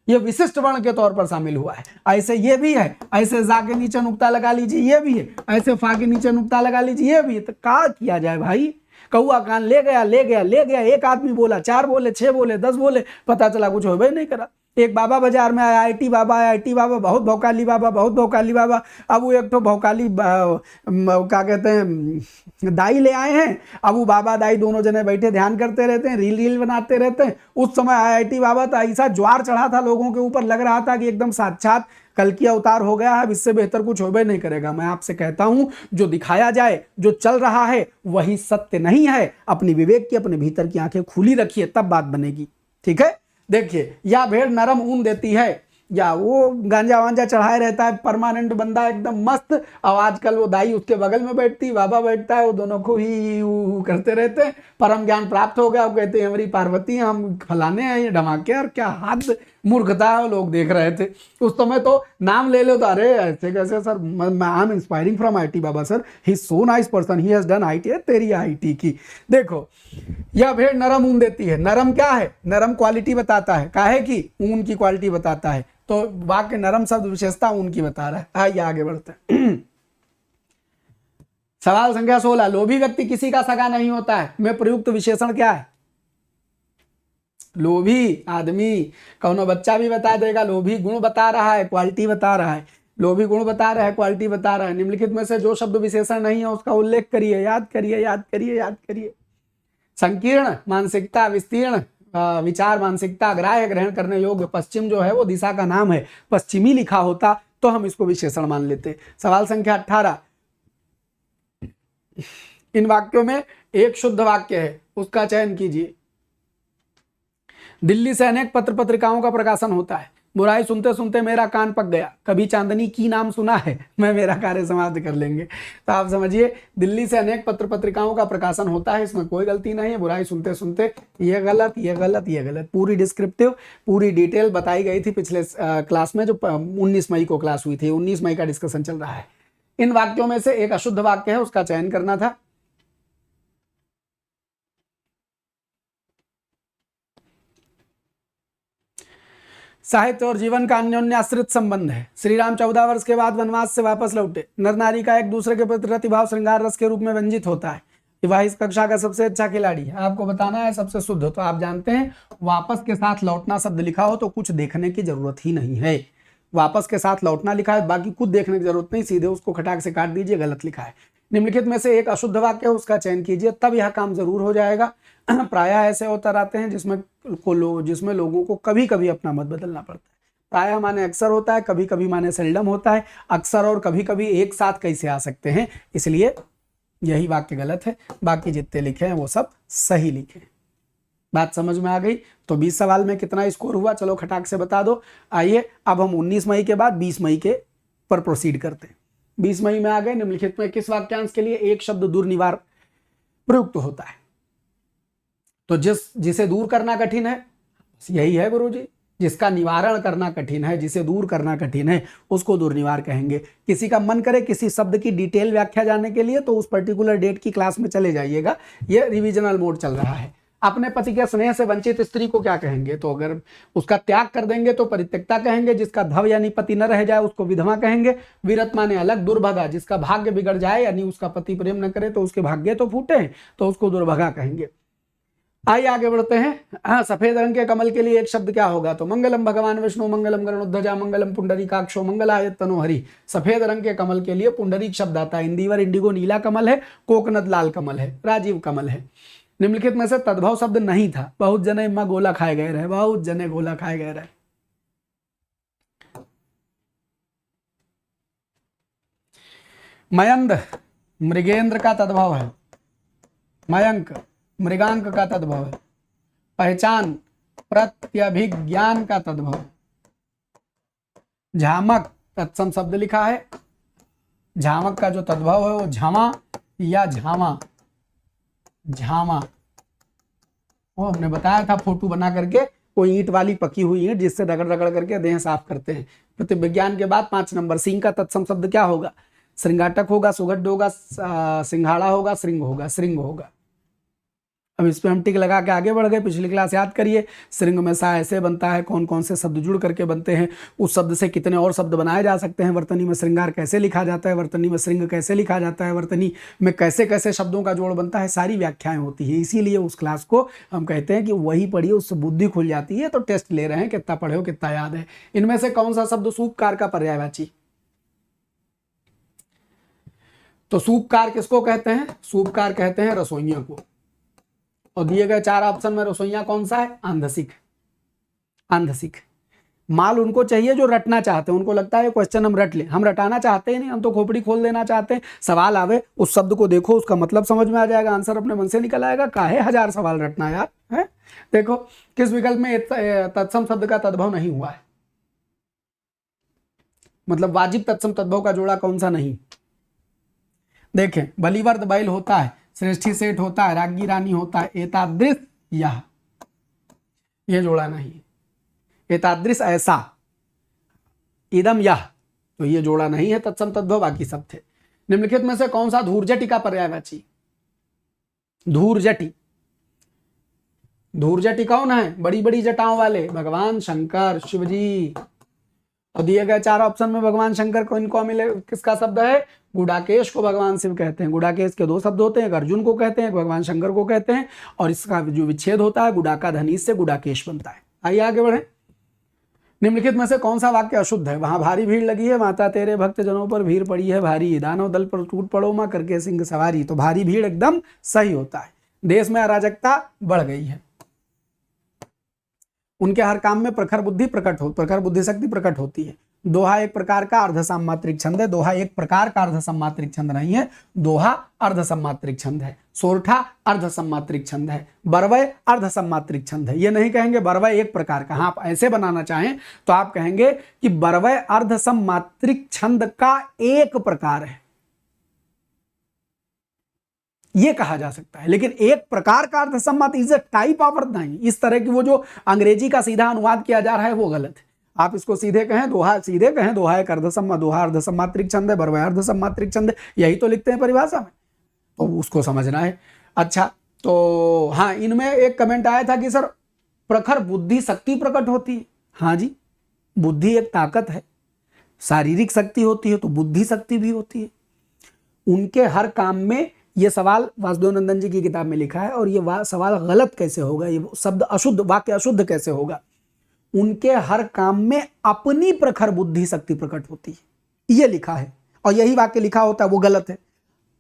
ये विशिष्ट वर्ण के तौर पर शामिल हुआ है। ऐसे ये भी है, ऐसे जा के नीचे नुक्ता लगा लीजिए ये भी है, ऐसे फा के नीचे नुक्ता लगा लीजिए ये भी है। तो क्या किया जाए भाई? कौआ कान ले गया ले गया ले गया, एक आदमी बोला, 4 बोले, 6 बोले, 10 बोले, पता चला कुछ हो नहीं करा। एक बाबा बाजार में आया, IIT बाबा, बहुत भौकाली बाबा, बहुत भौकाली बाबा। अब वो एक तो भौकाली क्या कहते हैं दाई ले आए हैं। अब वो बाबा दाई दोनों जने बैठे ध्यान करते रहते हैं, रील बनाते रहते हैं। उस समय IIT बाबा तो ऐसा ज्वार चढ़ा था लोगों के ऊपर, लग रहा था कि एकदम साक्षात कल्कि अवतार हो गया है, इससे बेहतर कुछ होबे नहीं करेगा। मैं आपसे कहता हूं, जो दिखाया जाए, जो चल रहा है वही सत्य नहीं है। अपनी विवेक की, अपने भीतर की आंखें खुली रखिए, तब बात बनेगी। ठीक है, देखिए, या भेड़ नरम ऊन देती है, या वो गांजा वांजा चढ़ाए रहता है, परमानेंट बंदा एकदम मस्त। और आजकल वो दाई उसके बगल में बैठती, बाबा बैठता है, वो दोनों को ही करते रहते हैं। परम ज्ञान प्राप्त हो गया, वो कहते हैं हमारी पार्वती, हम फलाने हैं, ये धमाके। और क्या हाथ मूर्खता है, लोग देख रहे थे उस समय। तो नाम ले लो तो अरे ऐसे कैसे sir, I am inspiring from IIT Baba sir, he so nice person, he has done IIT। तेरी IIT की। देखो, यह भेड़ नरम ऊन देती है। नरम क्या है? नरम क्वालिटी बताता है, काहे की? ऊन की क्वालिटी बताता है। तो वाक्य नरम शब्द विशेषता ऊन की बता रहा है। आइए आगे बढ़ते हैं। सवाल संख्या 16, लोभी व्यक्ति किसी का सगा नहीं होता है में प्रयुक्त विशेषण क्या है? लोभी आदमी, कौनो बच्चा भी बता देगा। लोभी गुण बता रहा है, क्वालिटी बता रहा है। लोभी गुण बता रहा है, क्वालिटी बता रहा है। निम्नलिखित में से जो शब्द विशेषण नहीं है उसका उल्लेख करिए। याद करिए, याद करिए, याद करिए। संकीर्ण मानसिकता, विस्तीर्ण विचार मानसिकता, ग्राह्य ग्रहण करने योग्य। पश्चिम जो है वो दिशा का नाम है, पश्चिमी लिखा होता तो हम इसको विशेषण मान लेते। सवाल संख्या 18, इन वाक्यों में एक शुद्ध वाक्य है, उसका चयन कीजिए। दिल्ली से अनेक पत्र पत्रिकाओं का प्रकाशन होता है। बुराई सुनते सुनते मेरा कान पक गया। कभी चांदनी की नाम सुना है? मैं मेरा कार्य समाप्त कर लेंगे। तो आप समझिए, दिल्ली से अनेक पत्र पत्रिकाओं का प्रकाशन होता है, इसमें कोई गलती नहीं है। बुराई सुनते सुनते ये गलत, ये गलत, ये गलत। पूरी डिस्क्रिप्टिव, पूरी डिटेल बताई गई थी पिछले क्लास में, जो 19 मई को क्लास हुई थी। 19 मई का डिस्कशन चल रहा है। इन वाक्यों में से एक अशुद्ध वाक्य है, उसका चयन करना था। साहित्य और जीवन का अन्योन्याश्रित संबंध है। श्री राम 14 वर्ष के बाद वनवास से वापस लौटे। नर नारी का एक दूसरे के प्रति रतिभाव श्रृंगार रस के रूप में व्यंजित होता है। वह इस कक्षा का सबसे अच्छा खिलाड़ी है। आपको बताना है सबसे शुद्ध। तो आप जानते हैं, वापस के साथ लौटना शब्द लिखा हो तो कुछ देखने की जरूरत ही नहीं है। वापस के साथ लौटना लिखा है, बाकी कुछ देखने की जरूरत नहीं, सीधे उसको खटाक से काट दीजिए, गलत लिखा है। निम्नलिखित में से एक अशुद्ध वाक्य है, उसका चयन कीजिए, तब यह काम जरूर हो जाएगा। प्रायः ऐसे उत्तर आते हैं जिसमें लोगों को कभी कभी अपना मत बदलना पड़ता है। प्रायः माने अक्सर होता है, कभी कभी माने सेल्डम होता है। अक्सर और कभी कभी एक साथ कैसे आ सकते हैं, इसलिए यही वाक्य गलत है। बाकी जितने लिखे हैं वो सब सही लिखे हैं। बात समझ में आ गई? तो 20 सवाल में कितना स्कोर हुआ, चलो खटाक से बता दो। आइए अब हम 19 मई के बाद 20 मई के पर प्रोसीड करते हैं। 20 मई में आ गए। निम्नलिखित में किस वाक्यांश के लिए एक शब्द दुर्निवार प्रयुक्त होता है? तो जिसे दूर करना कठिन है, यही है गुरुजी। जिसका निवारण करना कठिन है, जिसे दूर करना कठिन है, उसको दुर्निवार कहेंगे। किसी का मन करे किसी शब्द की डिटेल व्याख्या जानने के लिए तो उस पर्टिकुलर डेट की क्लास में चले जाइएगा, ये रिविजनल मोड चल रहा है। अपने पति के स्नेह से वंचित स्त्री को क्या कहेंगे? तो अगर उसका त्याग कर देंगे तो परित्यक्ता कहेंगे। जिसका धव यानी पति न रह जाए उसको विधवा कहेंगे। विरत माने अलग। दुर्भगा, जिसका भाग्य बिगड़ जाए यानी उसका पति प्रेम न करे तो उसके भाग्य तो फूटे, तो उसको दुर्भगा कहेंगे। आइए आगे बढ़ते हैं। हाँ, सफेद रंग के कमल के लिए एक शब्द क्या होगा? तो मंगलम भगवान विष्णु, मंगलम गरुड़ध्वजा, मंगलम पुंडरीकाक्षो, मंगलायत तनो हरि। सफेद रंग के कमल के लिए पुंडरीक शब्द आता है। इंदिवर इंडिगो नीला कमल है, कोकनद लाल कमल है, राजीव कमल है। निम्नलिखित में से तद्भव शब्द नहीं था। बहुत जने मां गोला खाए गए रहे, बहुत जने गोला खाए गए रहे। मयंद मृगेंद्र का तद्भव है। मयंक मृगांक का तद्भव है। पहचान प्रत्यभिज्ञान का तद्भव है। झामक तत्सम शब्द लिखा है। झामक का जो तद्भव है वो झमा या झामा, झामा। वो हमने बताया था फोटो बना करके, कोई ईंट वाली पकी हुई ईंट जिससे रगड़ रगड़ करके देह साफ करते हैं। प्रतिविज्ञान के बाद 5 नंबर सिंह का तत्सम शब्द क्या होगा? श्रृंगाटक होगा, सुगड्ढ होगा, सिंघाड़ा होगा, श्रृंग होगा, श्रृंग होगा। अब इस पे हम टिक लगा के आगे बढ़ गए। पिछली क्लास याद करिए। श्रृंग में सा ऐसे बनता है, कौन कौन से शब्द जुड़ करके बनते हैं, उस शब्द से कितने और शब्द बनाए जा सकते हैं, वर्तनी में श्रृंगार कैसे लिखा जाता है, वर्तनी में श्रृंग कैसे लिखा जाता है, वर्तनी में कैसे कैसे शब्दों का जोड़ बनता है, सारी व्याख्याएं होती है। इसीलिए उस क्लास को हम कहते हैं कि वही पढ़िए, उससे बुद्धि खुल जाती है। तो टेस्ट ले रहे हैं, कितना पढ़े हो, कितना याद है। इनमें से कौन सा शब्द सूपकार का पर्यायवाची? तो सूपकार किसको कहते हैं? सूपकार कहते हैं रसोइया को। और दिए गए 4 ऑप्शन में रसोइया कौन सा है? आंधसिक। आंधसिक माल उनको चाहिए जो रटना चाहते हैं। उनको लगता है क्वेश्चन हम रट लें, हम रटाना चाहते ही नहीं, हम तो खोपड़ी खोल देना चाहते हैं। सवाल आवे, उस शब्द को देखो, उसका मतलब समझ में आ जाएगा, आंसर अपने मन से निकल आएगा। काहे 1000 सवाल रटना यार, है? देखो किस विकल्प में तत्सम शब्द का तद्भव नहीं हुआ है, मतलब वाजिब तत्सम तद्भव का जोड़ा कौन सा नहीं? देखें, बलिवर्द बैल होता है, श्रेष्ठी सेठ होता है, राज्ञी रानी होता है, एतादृश यह, ये जोड़ा नहीं। एतादृश ऐसा, इदम यह, तो ये जोड़ा नहीं है तत्सम तद्भव, बाकी सब थे। निम्नलिखित में से कौन सा धूर्जटि का पर्यायवाची? धूर्जटि। धूर्जटि कौन है? बड़ी बड़ी जटाओं वाले, भगवान शंकर, शिव जी। और दिए गए 4 ऑप्शन में भगवान शंकर को इनको मिले, किसका शब्द है? गुडाकेश को भगवान शिव कहते हैं। गुडाकेश के 2 शब्द होते हैं, एक अर्जुन को कहते हैं, एक भगवान शंकर को कहते हैं। और इसका जो विच्छेद होता है गुडाका धनीश से गुडाकेश बनता है। आइए आगे बढ़े। निम्नलिखित में से कौन सा वाक्य अशुद्ध है? वहां भारी भीड़ लगी है, माता तेरे भक्त जनों पर भीड़ पड़ी है भारी, दानव दल पर टूट पड़ो मां करके सिंह सवारी। तो भारी भीड़ एकदम सही होता है। देश में अराजकता बढ़ गई है, उनके हर काम में प्रखर बुद्धि शक्ति प्रकट होती है। दोहा एक प्रकार का अर्ध सम्मात्रिक छंद है। दोहा एक प्रकार का अर्ध सम्मात्रिक छंद नहीं है, दोहा अर्ध सम्मात्रिक छंद है। सोरठा अर्ध सम्मात्रिक छंद है। बरवय अर्ध सम्मात्रिक छंद है। ये नहीं कहेंगे बरवय एक प्रकार का। हाँ, आप ऐसे बनाना चाहें तो आप कहेंगे कि बरवय अर्ध सम्मात्रिक छंद का एक प्रकार है, ये कहा जा सकता है। लेकिन एक प्रकार का अर्ध सम्मात इज अ टाइप ऑफ अर्थ नहीं। इस तरह की वो जो अंग्रेजी का सीधा अनुवाद किया जा रहा है वो गलत है। आप इसको सीधे कहें, दोहा सीधे कहें, दोहा एक दोहा अर्ध सम्मात्रिक छंद है, बरवय अर्ध सम्मात्रिक छंद है, यही तो लिखते हैं परिभाषा में, तो उसको समझना है। अच्छा, तो हाँ, इनमें एक कमेंट आया था कि सर प्रखर बुद्धि शक्ति प्रकट होती है। हाँ जी, बुद्धि एक ताकत है, शारीरिक शक्ति होती है तो बुद्धि शक्ति भी होती है। उनके हर काम में ये सवाल वासुदेव नंदन जी की किताब में लिखा है। और ये सवाल गलत कैसे होगा? ये शब्द अशुद्ध, वाक्य अशुद्ध कैसे होगा? उनके हर काम में अपनी प्रखर बुद्धि शक्ति प्रकट होती है, ये लिखा है। और यही वाक्य लिखा होता है वो गलत है।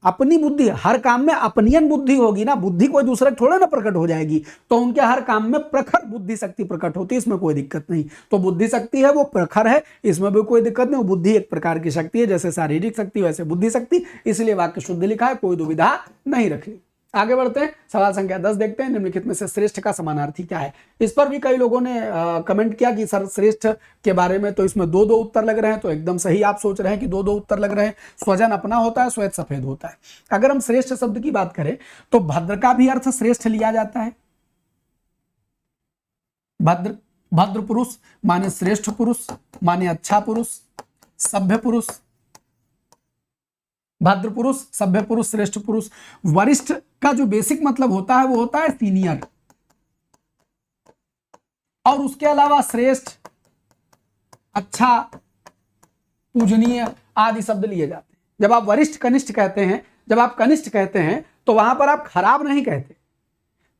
अपनी बुद्धि, हर काम में अपनियन बुद्धि होगी ना, बुद्धि कोई दूसरे थोड़ा ना प्रकट हो जाएगी। तो उनके हर काम में प्रखर बुद्धि शक्ति प्रकट होती है, इसमें कोई दिक्कत नहीं। तो बुद्धि शक्ति है वो प्रखर है, इसमें भी कोई दिक्कत नहीं। बुद्धि एक प्रकार की शक्ति है, जैसे शारीरिक शक्ति वैसे बुद्धि शक्ति, इसलिए वाक्य शुद्ध लिखा है, कोई दुविधा नहीं रखनी। आगे बढ़ते हैं, सवाल संख्या 10 देखते हैं। निम्नलिखित में से श्रेष्ठ का समानार्थी क्या है। इस पर भी कई लोगों ने कमेंट किया कि सर श्रेष्ठ के बारे में तो इसमें दो उत्तर लग रहे हैं। तो एकदम सही आप सोच रहे हैं कि दो उत्तर लग रहे हैं। स्वजन अपना होता है, श्वेत सफेद होता है। अगर हम श्रेष्ठ शब्द की बात करें तो भद्र का भी अर्थ श्रेष्ठ लिया जाता है। भद्र पुरुष माने श्रेष्ठ पुरुष, माने अच्छा पुरुष, सभ्य पुरुष। भद्र पुरुष, सभ्य पुरुष, श्रेष्ठ पुरुष। वरिष्ठ का जो बेसिक मतलब होता है वो होता है सीनियर, और उसके अलावा श्रेष्ठ, अच्छा, पूजनीय आदि शब्द लिए जाते हैं। जब आप वरिष्ठ कनिष्ठ कहते हैं, जब आप कनिष्ठ कहते हैं तो वहां पर आप खराब नहीं कहते।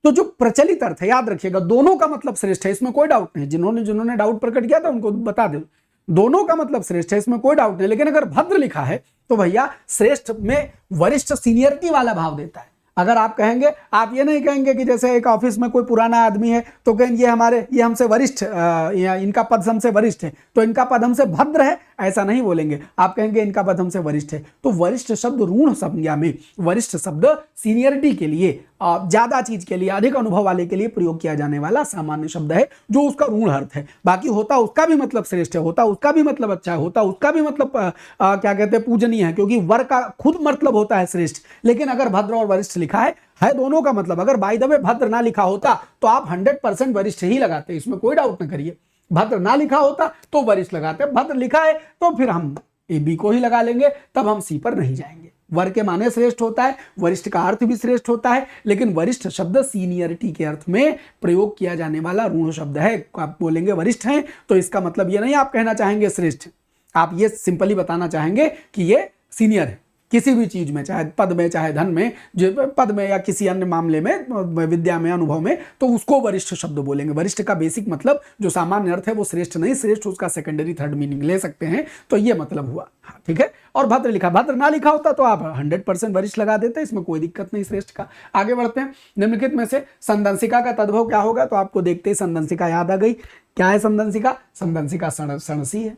तो जो प्रचलित अर्थ है, याद रखिएगा, दोनों का मतलब श्रेष्ठ है, इसमें कोई डाउट नहीं। जिन्होंने डाउट प्रकट किया था उनको बता दो, दोनों का मतलब श्रेष्ठ है, इसमें कोई डाउट नहीं। लेकिन अगर भद्र लिखा है तो भैया श्रेष्ठ में वरिष्ठ सीनियरिटी वाला भाव देता है। अगर आप कहेंगे, आप ये नहीं कहेंगे कि जैसे एक ऑफिस में कोई पुराना आदमी है तो कहेंगे ये हमसे वरिष्ठ, इनका पद हमसे वरिष्ठ है तो इनका पद हमसे भद्र है, ऐसा नहीं बोलेंगे। आप कहेंगे इनका पद हमसे वरिष्ठ है। तो वरिष्ठ शब्द ऋण संज्ञा में, वरिष्ठ शब्द सीनियरिटी के लिए, ज्यादा चीज के लिए, अधिक अनुभव वाले के लिए प्रयोग किया जाने वाला सामान्य शब्द है, जो उसका ऋण अर्थ है। बाकी होता उसका भी मतलब श्रेष्ठ है, होता उसका भी मतलब अच्छा है, होता उसका भी मतलब क्या कहते हैं, पूजनीय है, क्योंकि वर का खुद मतलब होता है श्रेष्ठ। लेकिन अगर भद्र और वरिष्ठ लिखा है दोनों का मतलब। अगर बाय द वे भद्र ना लिखा होता तो आप 100% वरिष्ठ ही लगाते, इसमें कोई डाउट ना करिए। भद्र ना लिखा होता तो वरिष्ठ लगाते, भद्र लिखा है तो फिर हम ए बी को ही लगा लेंगे, तब हम सी पर नहीं जाएंगे। वर के माने श्रेष्ठ होता है, वरिष्ठ का अर्थ भी श्रेष्ठ होता है, लेकिन वरिष्ठ शब्द सीनियरिटी के अर्थ में प्रयोग किया जाने वाला ऋण शब्द है। आप बोलेंगे वरिष्ठ हैं तो इसका मतलब ये नहीं आप कहना चाहेंगे श्रेष्ठ, आप ये सिंपली बताना चाहेंगे कि ये सीनियर है किसी भी चीज में, चाहे पद में, चाहे धन में, जो पद में या किसी अन्य मामले में, विद्या में, अनुभव में, तो उसको वरिष्ठ शब्द बोलेंगे। वरिष्ठ का बेसिक मतलब जो सामान्य अर्थ है वो श्रेष्ठ नहीं, श्रेष्ठ उसका सेकेंडरी थर्ड मीनिंग ले सकते हैं। तो ये मतलब हुआ, हाँ ठीक है। और भद्र लिखा, भद्र ना लिखा होता तो आप 100% वरिष्ठ लगा देते, इसमें कोई दिक्कत नहीं श्रेष्ठ का। आगे बढ़ते हैं। निम्नलिखित में से संदंशिका का तद्भव क्या होगा। तो आपको देखते ही संदंशिका याद आ गई। क्या है संदंशिका? संदंशिका सणसी है।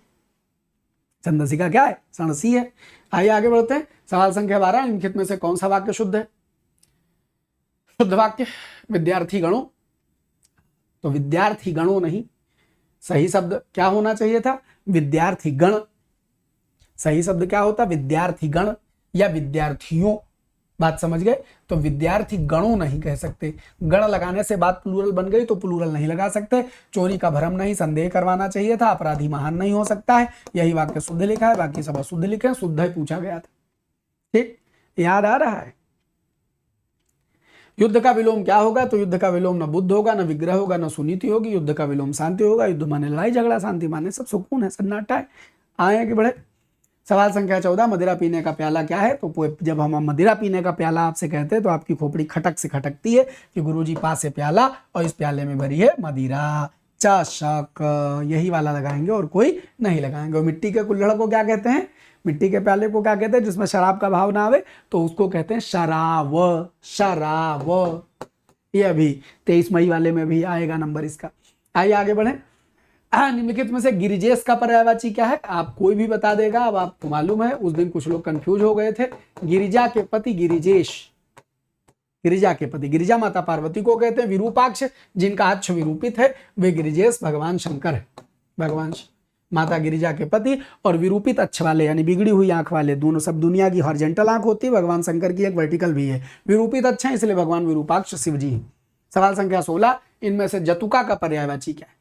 संदंशिका क्या है? सणसी है। आइए आगे बढ़ते हैं। सवाल संख्या 12, निम्नलिखित में से कौन सा वाक्य शुद्ध है? शुद्ध वाक्य विद्यार्थी गणों। तो विद्यार्थी गणों नहीं, सही शब्द क्या होना चाहिए था? विद्यार्थी गण। सही शब्द क्या होता? विद्यार्थी गण या विद्यार्थियों। बात समझ गए? तो विद्यार्थी गणों नहीं कह सकते, गण लगाने से बात प्लूरल बन गई, तो प्लूरल नहीं लगा सकते। चोरी का भ्रम नहीं, संदेह करवाना चाहिए था, अपराधी महान नहीं हो सकता है। यही वाक्य शुद्ध लिखा है, बाकी सब अशुद्ध लिखे हैं। शुद्ध ही पूछा गया था, ठीक, याद आ रहा है। युद्ध का विलोम क्या होगा? तो युद्ध का विलोम न बुद्ध होगा, न विग्रह होगा, न सुनीति होगी। युद्ध का विलोम शांति होगा। युद्ध माने लड़ाई झगड़ा, शांति माने सब सुकून है, सन्नाटा है। आए कि बढ़े। सवाल संख्या 14, मदिरा पीने का प्याला क्या है? तो जब हम मदिरा पीने का प्याला आपसे कहते हैं तो आपकी खोपड़ी खटक से खटकती है कि गुरुजी पास है प्याला और इस प्याले में भरी है मदिरा। चषक, यही वाला लगाएंगे और कोई नहीं लगाएंगे। और मिट्टी के कुल्हड़ को क्या कहते हैं? मिट्टी के प्याले को क्या कहते हैं जिसमें शराब का भाव ना आवे? तो उसको कहते हैं शराब। शराब, ये अभी 23 मई वाले में भी आएगा नंबर इसका। आइए आगे बढ़े। निम्नलिखित में से गिरिजेश का पर्यायवाची क्या है? आप कोई भी बता देगा। अब आपको मालूम है उस दिन कुछ लोग कंफ्यूज हो गए थे। गिरिजा के पति गिरिजेश, गिरिजा के पति, गिरिजा माता पार्वती को कहते हैं। विरूपाक्ष, जिनका अक्ष विरूपित है, वे गिरिजेश भगवान शंकर है। भगवान माता गिरिजा के पति और विरूपित अक्ष वाले यानी बिगड़ी हुई आंख वाले, दोनों सब दुनिया की हॉरिजॉन्टल आंख होती है, भगवान शंकर की एक वर्टिकल भी है। विरूपित अक्ष है इसलिए भगवान विरूपाक्ष शिव जी। सवाल संख्या 16, इनमें से जतुका का पर्यायवाची क्या है?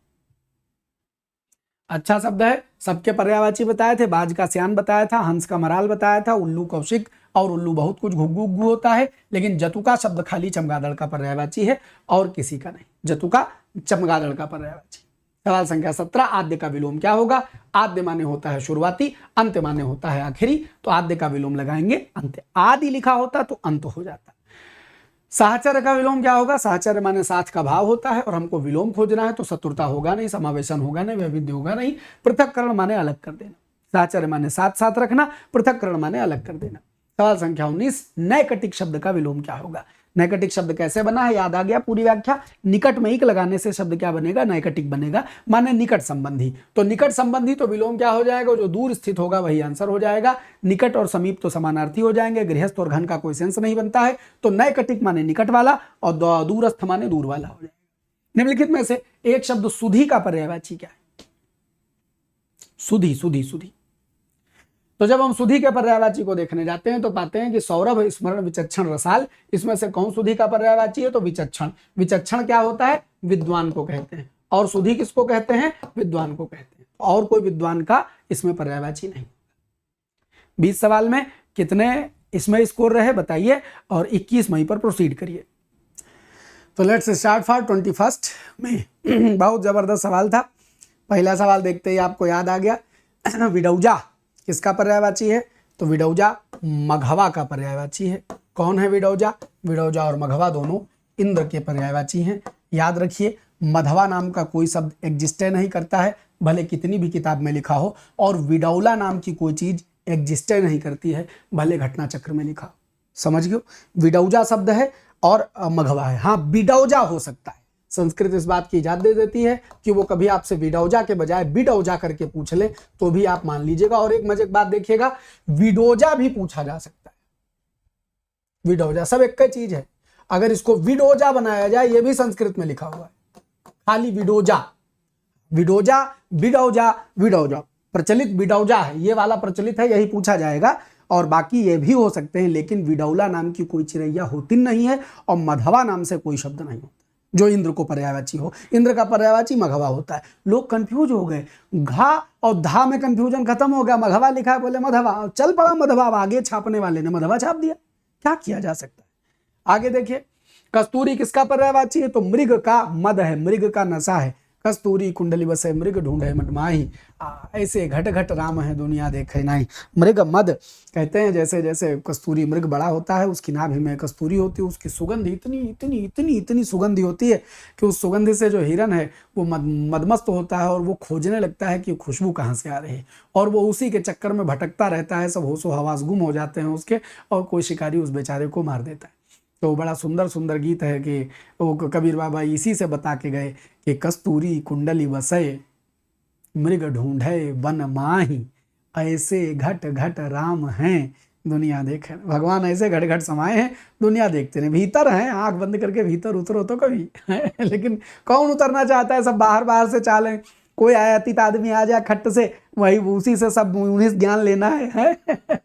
अच्छा शब्द है, सबके पर्यायवाची बताए थे। बाज का सियान बताया था, हंस का मराल बताया था, उल्लू कौशिक और उल्लू बहुत कुछ घुग्गू उग्गू होता है। लेकिन जतुका शब्द खाली चमगादड़ का पर्यायवाची है और किसी का नहीं। जतुका चमगादड़ का पर्यायवाची। सवाल संख्या 17, आद्य का विलोम क्या होगा? आद्य माने होता है शुरुआती, अंत्य माने होता है आखिरी। तो आद्य का विलोम लगाएंगे अंत्य। आदि लिखा होता तो अंत हो जाता। साहचर्य का विलोम क्या होगा? साहचर्य माने साथ का भाव होता है और हमको विलोम खोजना है, तो शत्रुता होगा नहीं, समावेशन होगा नहीं, वैविध्य होगा नहीं। पृथक्करण माने अलग कर देना। साहचर्य माने साथ साथ रखना, पृथक्करण माने अलग कर देना। सवाल संख्या 19, नैकटिक शब्द का विलोम क्या होगा? नैकटिक शब्द कैसे बना है? याद आ गया पूरी व्याख्या। निकट में इक लगाने से शब्द क्या बनेगा? नैकटिक बनेगा, माने निकट संबंधी। तो निकट संबंधी तो विलोम क्या हो जाएगा? जो दूर स्थित होगा वही आंसर हो जाएगा। निकट और समीप तो समानार्थी हो जाएंगे, गृहस्थ और घन का कोई सेंस नहीं बनता है। तो नैकटिक माने निकट वाला और दूरस्थ माने दूर वाला हो जाएगा। निम्नलिखित में से एक शब्द सुधी का पर्यायवाची क्या है? सुधी, सुधी, सुधी। तो जब हम सुधी के पर्यायवाची को देखने जाते हैं तो पाते हैं कि सौरभ, स्मरण, विचक्षण, रसाल, इसमें से कौन सुधी का पर्यायवाची है? तो विचक्षण। विचक्षण क्या होता है? विद्वान को कहते हैं। और सुधी किसको कहते हैं? विद्वान को कहते हैं। और कोई विद्वान का इसमें पर्यायवाची नहीं। 20 सवाल में कितने इसमें स्कोर रहे बताइए और 21 मई पर प्रोसीड करिए। तो लेट्स स्टार्ट फॉर 21 मई। बहुत जबरदस्त सवाल था। पहला सवाल देखते ही आपको याद आ गया। विडौजा किसका पर्यायवाची है? तो विडौजा मघवा का पर्यायवाची है। कौन है विडौजा? विडौजा और मघवा दोनों इंद्र के पर्यायवाची हैं। याद रखिए, मधवा नाम का कोई शब्द एग्जिस्टे नहीं करता है, भले कितनी भी किताब में लिखा हो। और विडौला नाम की कोई चीज एग्जिस्टे नहीं करती है, भले घटना चक्र में लिखा हो। समझ गयो? विडौजा शब्द है और मघवा है। हाँ, बिडौजा हो सकता है। संस्कृत इस बात की इजाजत दे देती है कि वो कभी आपसे विडौजा के बजाय बिडौजा करके पूछ ले तो भी आप मान लीजिएगा। और एक मजे की बात देखिएगा, विडोजा भी पूछा जा सकता है। विडौजा सब एक ही चीज है। अगर इसको विडोजा बनाया जाए, ये भी संस्कृत में लिखा हुआ है, खाली विडोजा। विडोजा, बिडौजा, विडौजा। प्रचलित विडौजा है, ये वाला प्रचलित है, यही पूछा जाएगा। और बाकी ये भी हो सकते हैं, लेकिन विडौला नाम की कोई चिड़ैया होती नहीं है और मधवा नाम से कोई शब्द नहीं होता जो इंद्र को पर्यायवाची हो। इंद्र का पर्यायवाची मघवा होता है। लोग कंफ्यूज हो गए, घा और धा में कंफ्यूजन खत्म हो गया। मघवा लिखा है, बोले मधवा, चल पड़ा मधवा। आगे छापने वाले ने मधवा छाप दिया। क्या किया जा सकता है? आगे देखिए, कस्तूरी किसका पर्यायवाची है? तो मृग का मद है, मृग का नशा है। कस्तूरी कुंडली बसे मृग ढूंढे मद माही, ऐसे घट घट राम है दुनिया देखे नहीं। मृग मद कहते हैं, जैसे जैसे कस्तूरी मृग बड़ा होता है, उसकी नाभि में कस्तूरी होती है, उसकी सुगंध इतनी इतनी इतनी इतनी सुगंधी होती है कि उस सुगंध से जो हिरन है वो मदमस्त होता है और वो खोजने लगता है कि खुशबू कहाँ से आ रही है। और वो उसी के चक्कर में भटकता रहता है, सब होशो हवास गुम हो जाते हैं उसके, और कोई शिकारी उस बेचारे को मार देता है। तो बड़ा सुंदर सुंदर गीत है कि वो कबीर बाबा इसी से बता के गए कि कस्तूरी कुंडली बसे मृग ढूंढे वन माही, ऐसे घट घट राम हैं दुनिया देखे। भगवान ऐसे घट घट समाये हैं, दुनिया देखते हैं। भीतर हैं, आंख बंद करके भीतर उतरो तो कभी लेकिन कौन उतरना चाहता है? सब बाहर बाहर से चालें। कोई आयातित आदमी आ जाए खट्ट से, वही उसी से सब उन्हीं ज्ञान लेना है।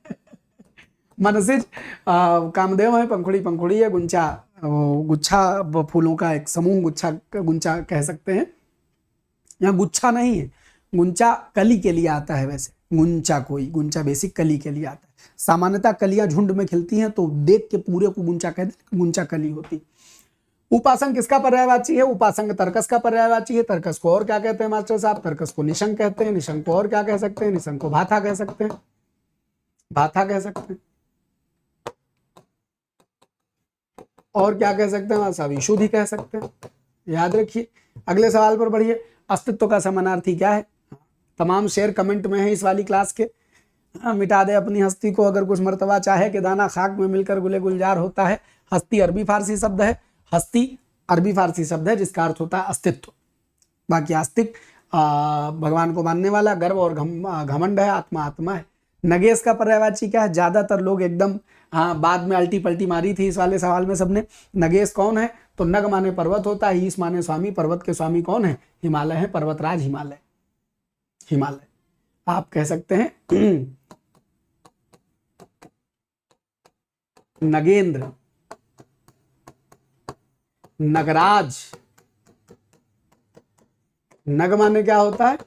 मनसिज कामदेव है, पंखुड़ी पंखुड़ी है, गुंचा गुच्छा फूलों का एक समूह, गुंचा कह सकते हैं। यहाँ गुच्छा नहीं है, गुंचा कली के लिए आता है। वैसे गुंचा बेसिक कली के लिए आता है। सामान्यतः कलियां झुंड में खिलती हैं तो देख के पूरे को गुंचा कहते हैं, गुंचा कली होती। उपासंग किसका पर्यायवाची है? उपासंग तर्कस का पर्यायवाची है। तर्कस को और क्या कहते हैं मास्टर साहब? तर्कस को निशंक कहते हैं। निशंक को और क्या कह सकते हैं? निशंक को भाथा कह सकते हैं। भाथा कह सकते हैं। और क्या कह सकते हैं? सब विशुद्धि कह सकते हैं। याद रखिए। अगले सवाल पर बढ़िए। अस्तित्व का समानार्थी क्या है? तमाम शेयर कमेंट में है इस वाली क्लास के। मिटा दे अपनी हस्ती को अगर कुछ मर्तबा चाहे कि दाना खाक में मिलकर गुले गुलजार होता है। हस्ती अरबी फारसी शब्द है। हस्ती अरबी फारसी शब्द है जिसका अर्थ होता है अस्तित्व। बाकी आस्तिक भगवान को मानने वाला, गर्व और घमंड है, आत्मा आत्मा है। नगेश का पर्यायवाची क्या है? ज्यादातर लोग एकदम बाद में अल्टी पल्टी मारी थी इस वाले सवाल में सबने। नगेश कौन है? तो नग माने पर्वत होता है, ईश माने स्वामी। पर्वत के स्वामी कौन है? हिमालय है, पर्वतराज हिमालय। हिमालय आप कह सकते हैं। नगेंद्र, नगराज। नग माने क्या होता है?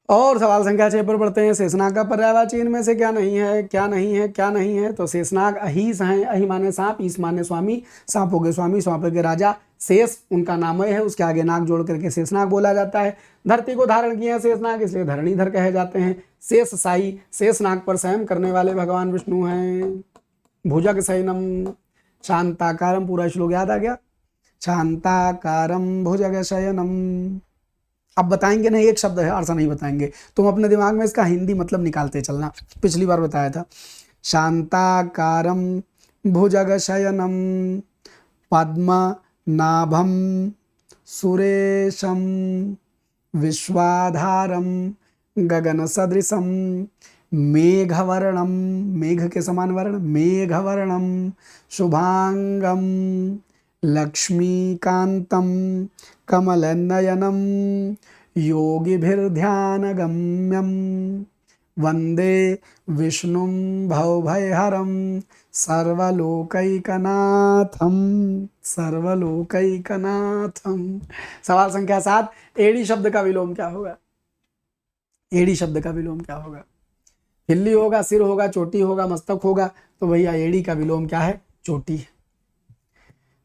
और सवाल संख्या 6 पर बढ़ते हैं। शेषनाग का पर्यायवाची इनमें से क्या नहीं है? क्या नहीं है? क्या नहीं है? तो शेषनाग अहीस हैं। अही माने सांप, ईस माने स्वामी। सांपों के स्वामी, सांपों के राजा। शेष उनका नामय है, उसके आगे नाग जोड़ करके शेषनाग बोला जाता है। धरती को धारण किए हैं शेषनाग, इसलिए धरणीधर कहे जाते हैं। शेष साई, शेष नाग पर शयन करने वाले भगवान विष्णु हैं। भुजग शयनम शांताकारम, पूरा श्लोक याद आ गया। शांताकारम भुजग शयनम। अब बताएंगे नहीं, एक शब्द है अर्थ नहीं बताएंगे, तुम अपने दिमाग में इसका हिंदी मतलब निकालते चलना, पिछली बार बताया था। शांताकारम भुजग शयनम पद्म नाभम सुरेशम विश्वाधारम गगन सदृशम मेघवर्णम, मेघ के समान वर्ण, मेघवर्णम शुभांगम लक्ष्मीकांतम कमलनयनम योगिभिर्ध्यानगम्यम वंदे विष्णुं भवभयहरं सर्वलोकैकनाथम, सर्वलोकैकनाथम। सवाल संख्या 7, एड़ी शब्द का विलोम क्या होगा? एड़ी शब्द का विलोम क्या होगा? हिल्ली होगा, सिर होगा, चोटी होगा, मस्तक होगा, तो भैया एड़ी का विलोम क्या है? चोटी है।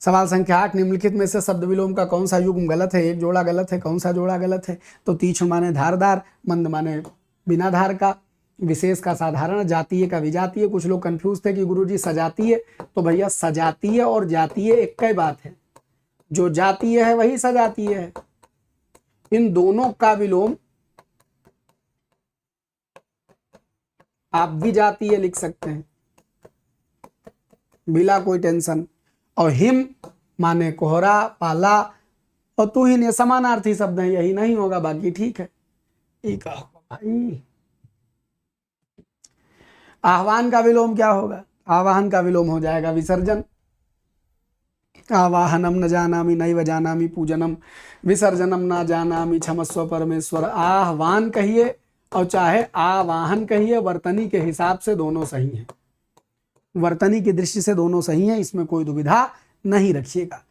सवाल संख्या 8, निम्नलिखित में से शब्द विलोम का कौन सा युग्म गलत है? एक जोड़ा गलत है, कौन सा जोड़ा गलत है? तो तीक्ष्ण माने धारदार, मंद माने बिना धार का, विशेष का साधारण, जातीय का विजातीय। कुछ लोग कंफ्यूज थे कि गुरुजी सजातीय, तो भैया सजातीय और जातीय एक ही बात है, जो जातीय है वही सजातीय है। इन दोनों का विलोम आप विजातीय लिख सकते हैं बिना कोई टेंशन। और हिम माने कोहरा, पाला और तुहिन, ये समानार्थी शब्द हैं, यही नहीं होगा, बाकी ठीक है। एक भाई आह्वान का विलोम क्या होगा? आवाहन का विलोम हो जाएगा विसर्जन। आवाहनम न जानामि नैव जानामि पूजनम विसर्जनम न जानामि क्षमस्व परमेश्वर। आह्वान कहिए और चाहे आवाहन कहिए, वर्तनी के हिसाब से दोनों सही हैं, वर्तनी की दृष्टि से दोनों सही हैं, इसमें कोई दुविधा नहीं रखिएगा।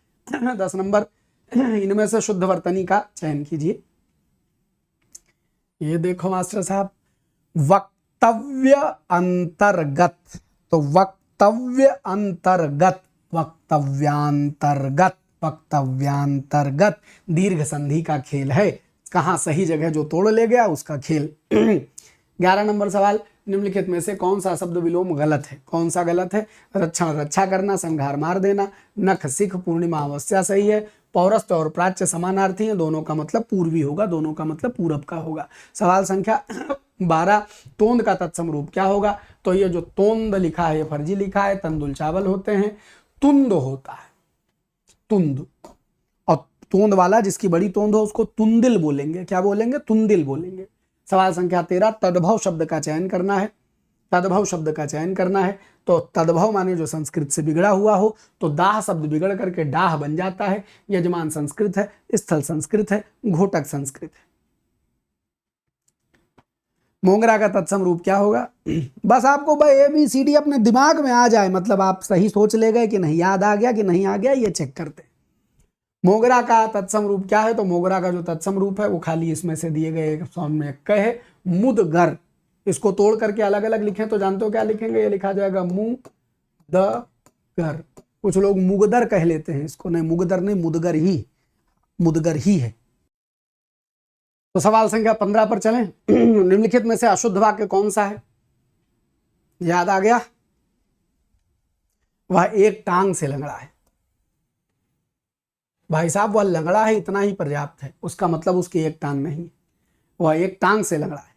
10 नंबर, इनमें से शुद्ध वर्तनी का चयन कीजिए। ये देखो मास्टर साहब, वक्तव्य अंतर्गत, तो वक्तव्य अंतर्गत, वक्तव्यांतर्गत, वक्तव्यांतर्गत दीर्घ संधि का खेल है। कहाँ सही जगह जो तोड़ ले गया उसका खेल। 11 नंबर सवाल, निम्नलिखित में से कौन सा शब्द विलोम गलत है? कौन सा गलत है? रक्षण रक्षा करना, संघार मार देना, नख सिख पूर्णिमा अवस्या सही है, पौरस्त और प्राच्य समानार्थी हैं, दोनों का मतलब पूर्वी होगा, दोनों का मतलब पूरब का होगा। सवाल संख्या 12, तोंद का तत्सम रूप क्या होगा? तो ये जो तोंद लिखा है ये फर्जी लिखा है, तंदुल चावल होते हैं, तुंद होता है, तुंद। और तोंद वाला जिसकी बड़ी तोंद हो उसको तुंदिल बोलेंगे। क्या बोलेंगे? तुंदिल बोलेंगे। सवाल संख्या 13, तद्भव शब्द का चयन करना है। तद्भव शब्द का चयन करना है, तो तद्भव माने जो संस्कृत से बिगड़ा हुआ हो, तो दाह शब्द बिगड़ करके डाह बन जाता है। यजमान संस्कृत है, स्थल संस्कृत है, घोटक संस्कृत है। मोंगरा का तत्सम रूप क्या होगा? बस आपको ABCD अपने दिमाग में आ जाए, मतलब आप सही सोच ले गए कि नहीं, याद आ गया कि नहीं आ गया, ये चेक करते हैं। मोगरा का तत्सम रूप क्या है? तो मोगरा का जो तत्सम रूप है वो खाली इसमें से दिए गए फॉर्म में कहे मुदगर। इसको तोड़ करके अलग अलग लिखें तो जानते हो क्या लिखेंगे? ये लिखा जाएगा मुदगर। कुछ लोग मुगदर कह लेते हैं इसको, नहीं मुगदर नहीं, मुदगर ही, मुदगर ही है। तो सवाल संख्या 15 पर चलें। निम्नलिखित में से अशुद्ध वाक्य कौन सा है? याद आ गया? वह एक टांग से लंगड़ा है। भाई साहब वह लंगड़ा है इतना ही पर्याप्त है, उसका मतलब उसकी एक टांग नहीं, वह एक टांग से लंगड़ा है।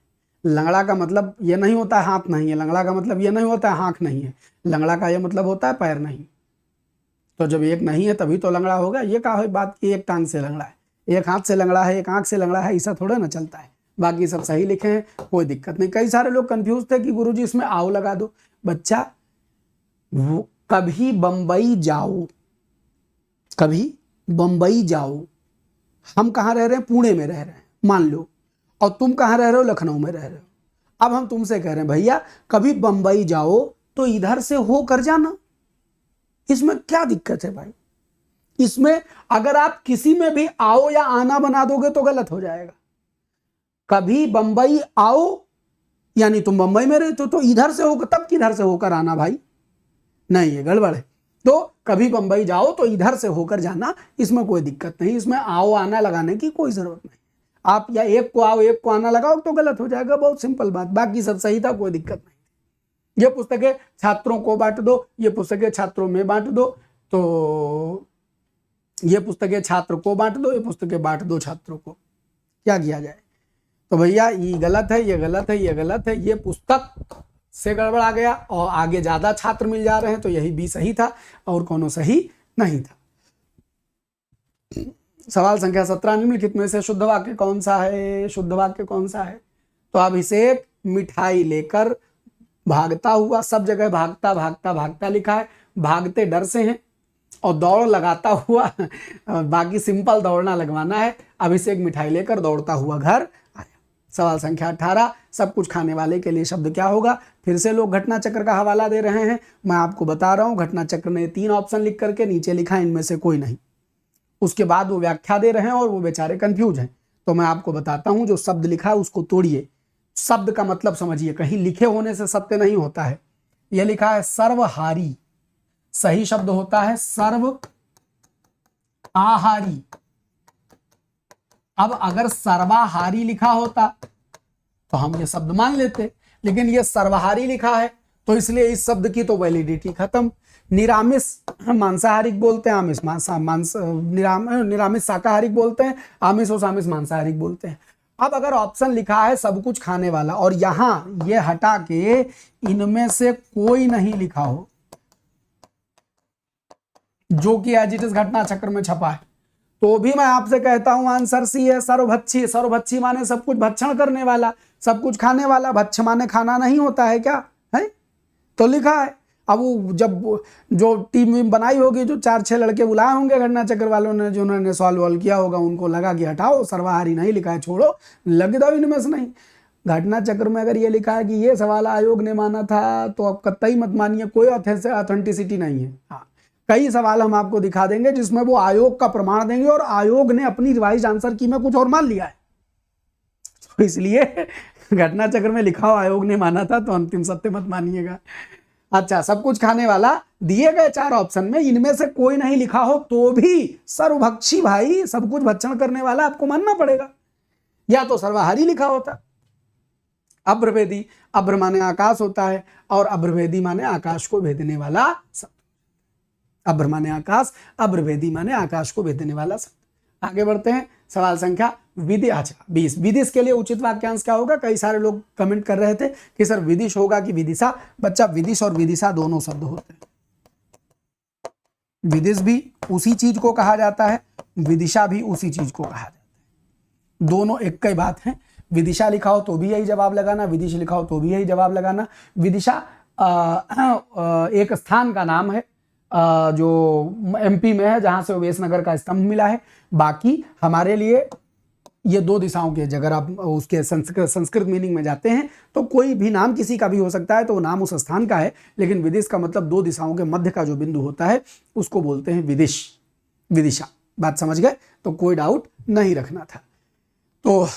लंगड़ा का मतलब ये नहीं होता है हाथ नहीं है, लंगड़ा का मतलब ये नहीं होता है आंख नहीं है, लंगड़ा का ये मतलब होता है पैर नहीं। तो जब एक नहीं है तभी तो लंगड़ा होगा। ये कहा है बात की एक टांग से लंगड़ा है, एक हाथ से लंगड़ा है, एक आंख से लंगड़ा है, ऐसा थोड़ा ना चलता है। बाकी सब सही लिखे हैं, कोई दिक्कत नहीं। कई सारे लोग कंफ्यूज थे कि गुरुजी इसमें आओ लगा दो। बच्चा कभी बंबई जाओ, कभी बंबई जाओ, हम कहाँ रह रहे हैं? पुणे में रह रहे हैं मान लो, और तुम कहाँ रह रहे हो? लखनऊ में रह रहे हो। अब हम तुमसे कह रहे हैं भैया कभी बंबई जाओ तो इधर से हो कर जाना, इसमें क्या दिक्कत है भाई? इसमें अगर आप किसी में भी आओ या आना बना दोगे तो गलत हो जाएगा। कभी बंबई आओ यानी तुम बंबई में रहते हो, तो इधर से होकर, तब किधर से होकर आना भाई? नहीं, ये गड़बड़ है। तो कभी बंबई जाओ तो इधर से होकर जाना, इसमें कोई दिक्कत नहीं, इसमें आओ आना लगाने की कोई जरूरत नहीं। आप या एक को आओ एक को आना लगाओ तो गलत हो जाएगा, बहुत सिंपल बात। बाकी सब सही था, कोई दिक्कत नहीं। ये पुस्तकें छात्रों को बांट दो, ये पुस्तकें छात्रों में बांट दो, तो ये पुस्तकें छात्र को बांट दो, ये पुस्तकें बांट दो छात्रों को, क्या किया जाए। तो भैया ये गलत है, ये गलत है, ये गलत है, ये पुस्तक से गड़बड़ा गया और आगे ज्यादा छात्र मिल जा रहे हैं, तो यही भी सही था और कोनो सही नहीं था। सवाल संख्या 17, निम्नलिखित में से शुद्ध वाक्य कौन सा है? शुद्ध वाक्य कौन सा है? तो अभिषेक मिठाई लेकर भागता हुआ, सब जगह भागता भागता भागता लिखा है, भागते डर से हैं, और दौड़ लगाता हुआ बाकी सिंपल दौड़ना लगवाना है। अभिषेक मिठाई लेकर दौड़ता हुआ घर आया। सवाल संख्या 18, सब कुछ खाने वाले के लिए शब्द क्या होगा? फिर से लोग घटना चक्र का हवाला दे रहे हैं, मैं आपको बता रहा हूं। घटना चक्र ने 3 ऑप्शन लिख करके नीचे लिखा है, इनमें से कोई नहीं। उसके बाद वो व्याख्या दे रहे हैं और वो बेचारे कंफ्यूज हैं। तो मैं आपको बताता हूं, जो शब्द लिखा है उसको तोड़िए, शब्द का मतलब समझिए, कहीं लिखे होने से सत्य नहीं होता है। यह लिखा है सर्वहारी, सही शब्द होता है सर्व आहारी। अब अगर सर्वाहारी लिखा होता तो हम ये शब्द मान लेते, लेकिन ये सर्वहारी लिखा है, तो इसलिए इस शब्द की तो वैलिडिटी खत्म। निरामिष मांसाहारिक बोलते हैं, आमिष निरामिष शाकाहारिक बोलते हैं, आमिष और सामिष मांसाहारिक बोलते हैं। अब अगर ऑप्शन लिखा है सब कुछ खाने वाला और यहां ये हटा के इनमें से कोई नहीं लिखा हो, जो कि एज इट इज घटना चक्र में छपा है, तो भी मैं आपसे कहता हूं आंसर सी है, सर्वभक्षी। सर्वभक्षी माने सब कुछ भक्षण करने वाला, सब कुछ खाने वाला। भक्ष माने खाना नहीं होता है क्या? है तो लिखा है। अब वो जब जो टीम बनाई होगी, जो 4-6 लड़के बुलाए होंगे घटना चक्र वालों ने, जो उन्होंने सॉल्व किया होगा, उनको लगा कि हटाओ सर्वाहारी नहीं लिखा है, छोड़ो, लग दो इनमें से नहीं। घटना चक्र में अगर ये लिखा है कि ये सवाल आयोग ने माना था, तो अब कतई मत मानिए, कोई ऑथेंटिसिटी नहीं है। हाँ, कई सवाल हम आपको दिखा देंगे जिसमें वो आयोग का प्रमाण देंगे और आयोग ने अपनी रिवाइज आंसर की में कुछ और मान लिया है। तो इसलिए घटना चक्र में लिखा हो आयोग ने माना था, तो अंतिम सत्य मत मानिएगा। अच्छा, सब कुछ खाने वाला दिए गए 4 ऑप्शन में इनमें से कोई नहीं लिखा हो तो भी सर्वभक्षी भाई, सब कुछ भक्षण करने वाला आपको मानना पड़ेगा। या तो सर्वाहारी लिखा होता। अभ्रभेदी, अभ्र माने आकाश होता है और अभ्रभेदी माने आकाश को भेदने वाला शब्द। अभ्र माने आकाश, अभ्रभेदी माने आकाश को भेदने वाला शब्द। आगे बढ़ते हैं, सवाल संख्या 20। विदिश के लिए उचित वाक्यांश क्या होगा? कई सारे लोग कमेंट कर रहे थे कि सर विदिश होगा कि विदिशा। बच्चा, विदिश और विदिशा दोनों शब्द होते हैं। विदिश भी उसी चीज को कहा जाता है, विदिशा भी उसी चीज को कहा जाता है, दोनों एक ही बात है। विदिशा लिखा हो तो भी यही जवाब लगाना, विदिश लिखा हो तो भी यही जवाब लगाना। विदिशा एक स्थान का नाम है जो एमपी में है, जहां से वेशनगर का स्तंभ मिला है। बाकी हमारे लिए ये 2 दिशाओं के, अगर आप उसके संस्कृत मीनिंग में जाते हैं तो कोई भी नाम किसी का भी हो सकता है, तो वो नाम उस स्थान का है, लेकिन विदिश का मतलब 2 दिशाओं के मध्य का जो बिंदु होता है उसको बोलते हैं विदिश, विदिशा। बात समझ गए? तो कोई डाउट नहीं रखना था। तो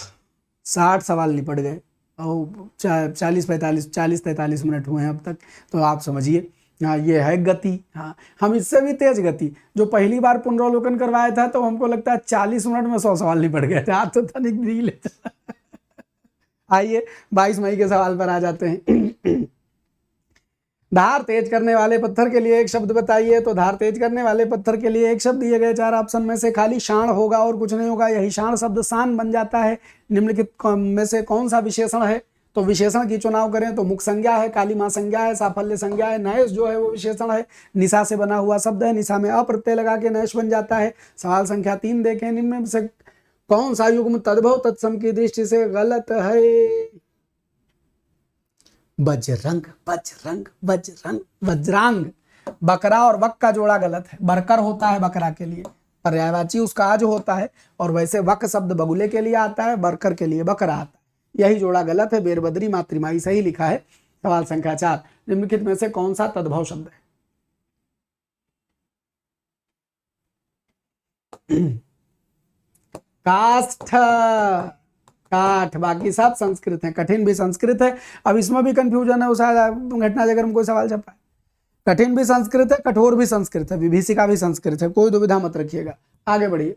60 सवाल निपट गए और 40-45 मिनट हुए हैं अब तक, तो आप समझिए। हाँ, ये है गति। हाँ, हम इससे भी तेज गति। जो पहली बार पुनरावलोकन करवाया था तो हमको लगता है 40 मिनट में 100 सवाल निपट गए थे। आज तो तनिक भी लेते। आइए 22 मई के सवाल पर आ जाते हैं। धार तेज करने वाले पत्थर के लिए एक शब्द बताइए। तो धार तेज करने वाले पत्थर के लिए एक शब्द दिए गए 4 ऑप्शन में से खाली शाण होगा और कुछ नहीं होगा। यही शाण शब्द शान बन जाता है। निम्नलिखित में से कौन सा विशेषण है? तो विशेषण की चुनाव करें तो मुख संज्ञा है, काली मां संज्ञा है, साफल्य संज्ञा है, नैश जो है वो विशेषण है। निशा से बना हुआ शब्द है, निशा में अप्रत्यय लगा के नैश बन जाता है। सवाल संख्या 3 देखें, इनमें से कौन सा युग्म तद्भव तत्सम की दृष्टि से गलत है? बजरंग, बजरंग, बजरंग, वज्रांग। बकरा और वक का जोड़ा गलत है। बरकर होता है बकरा के लिए, पर्यायवाची उसका आज होता है, और वैसे वक शब्द बगुले के लिए आता है, बरकर के लिए बकरा आता है। यही जोड़ा गलत है। बेरबदरी मातृमाई सही लिखा है। सवाल संख्या 4, निम्नलिखित में से कौन सा तद्भव शब्द है? काष्ठ, काठ। बाकी सब संस्कृत है, कठिन भी संस्कृत है। अब इसमें भी कंफ्यूजन है, उस घटना जगह में कोई सवाल छपा है। कठिन भी संस्कृत है, कठोर भी संस्कृत है, विभीषिका भी संस्कृत है, कोई दुविधा मत रखिएगा। आगे बढ़िए।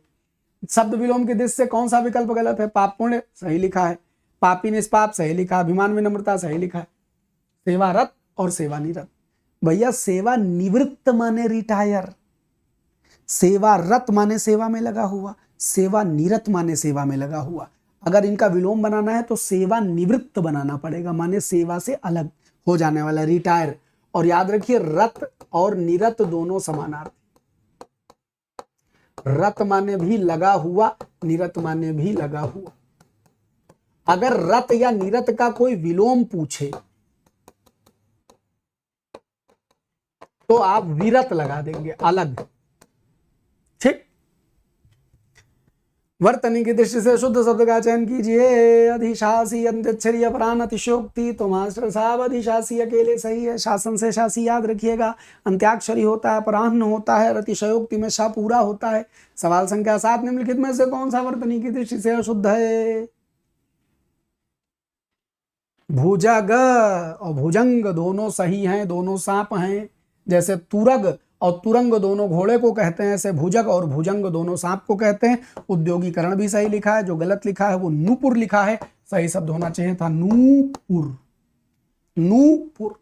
शब्द विलोम की दृष्टि से कौन सा विकल्प गलत है? पाप पुण्य सही लिखा है, पापी निष्पाप सही लिखा है, अभिमान विनम्रता सही लिखा है, सेवारत और सेवानिरत। भैया सेवा निवृत्त माने रिटायर, सेवारत माने सेवा में लगा हुआ, सेवा निरत माने सेवा में लगा हुआ। अगर इनका विलोम बनाना है तो सेवा निवृत्त बनाना पड़ेगा, माने सेवा से अलग हो जाने वाला, रिटायर। और याद रखिए रत और निरत दोनों समानार्थी, रत माने भी लगा हुआ, निरत माने भी लगा हुआ। अगर रत या निरत का कोई विलोम पूछे तो आप विरत लगा देंगे, अलग। ठीक। वर्तनी की दृष्टि से शुद्ध शब्द का चयन कीजिए। अधिशासी अंत्यक्षरी अपरान अतिशोक्ति, तो मास्टर साहब अधिशासी अकेले सही है, शासन से शासी याद रखिएगा। अंत्याक्षरी होता है, अपराह्न होता है, अतिशयोक्ति में श पूरा होता है। सवाल संख्या 7, निम्नलिखित में से कौन सा वर्तनी की दृष्टि से अशुद्ध है? भुजग और भुजंग दोनों सही हैं, दोनों सांप हैं। जैसे तुरग और तुरंग दोनों घोड़े को कहते हैं, ऐसे भुजग और भुजंग दोनों सांप को कहते हैं। उद्योगीकरण भी सही लिखा है, जो गलत लिखा है वो नूपुर लिखा है, सही शब्द होना चाहिए था नूपुर, नूपुर।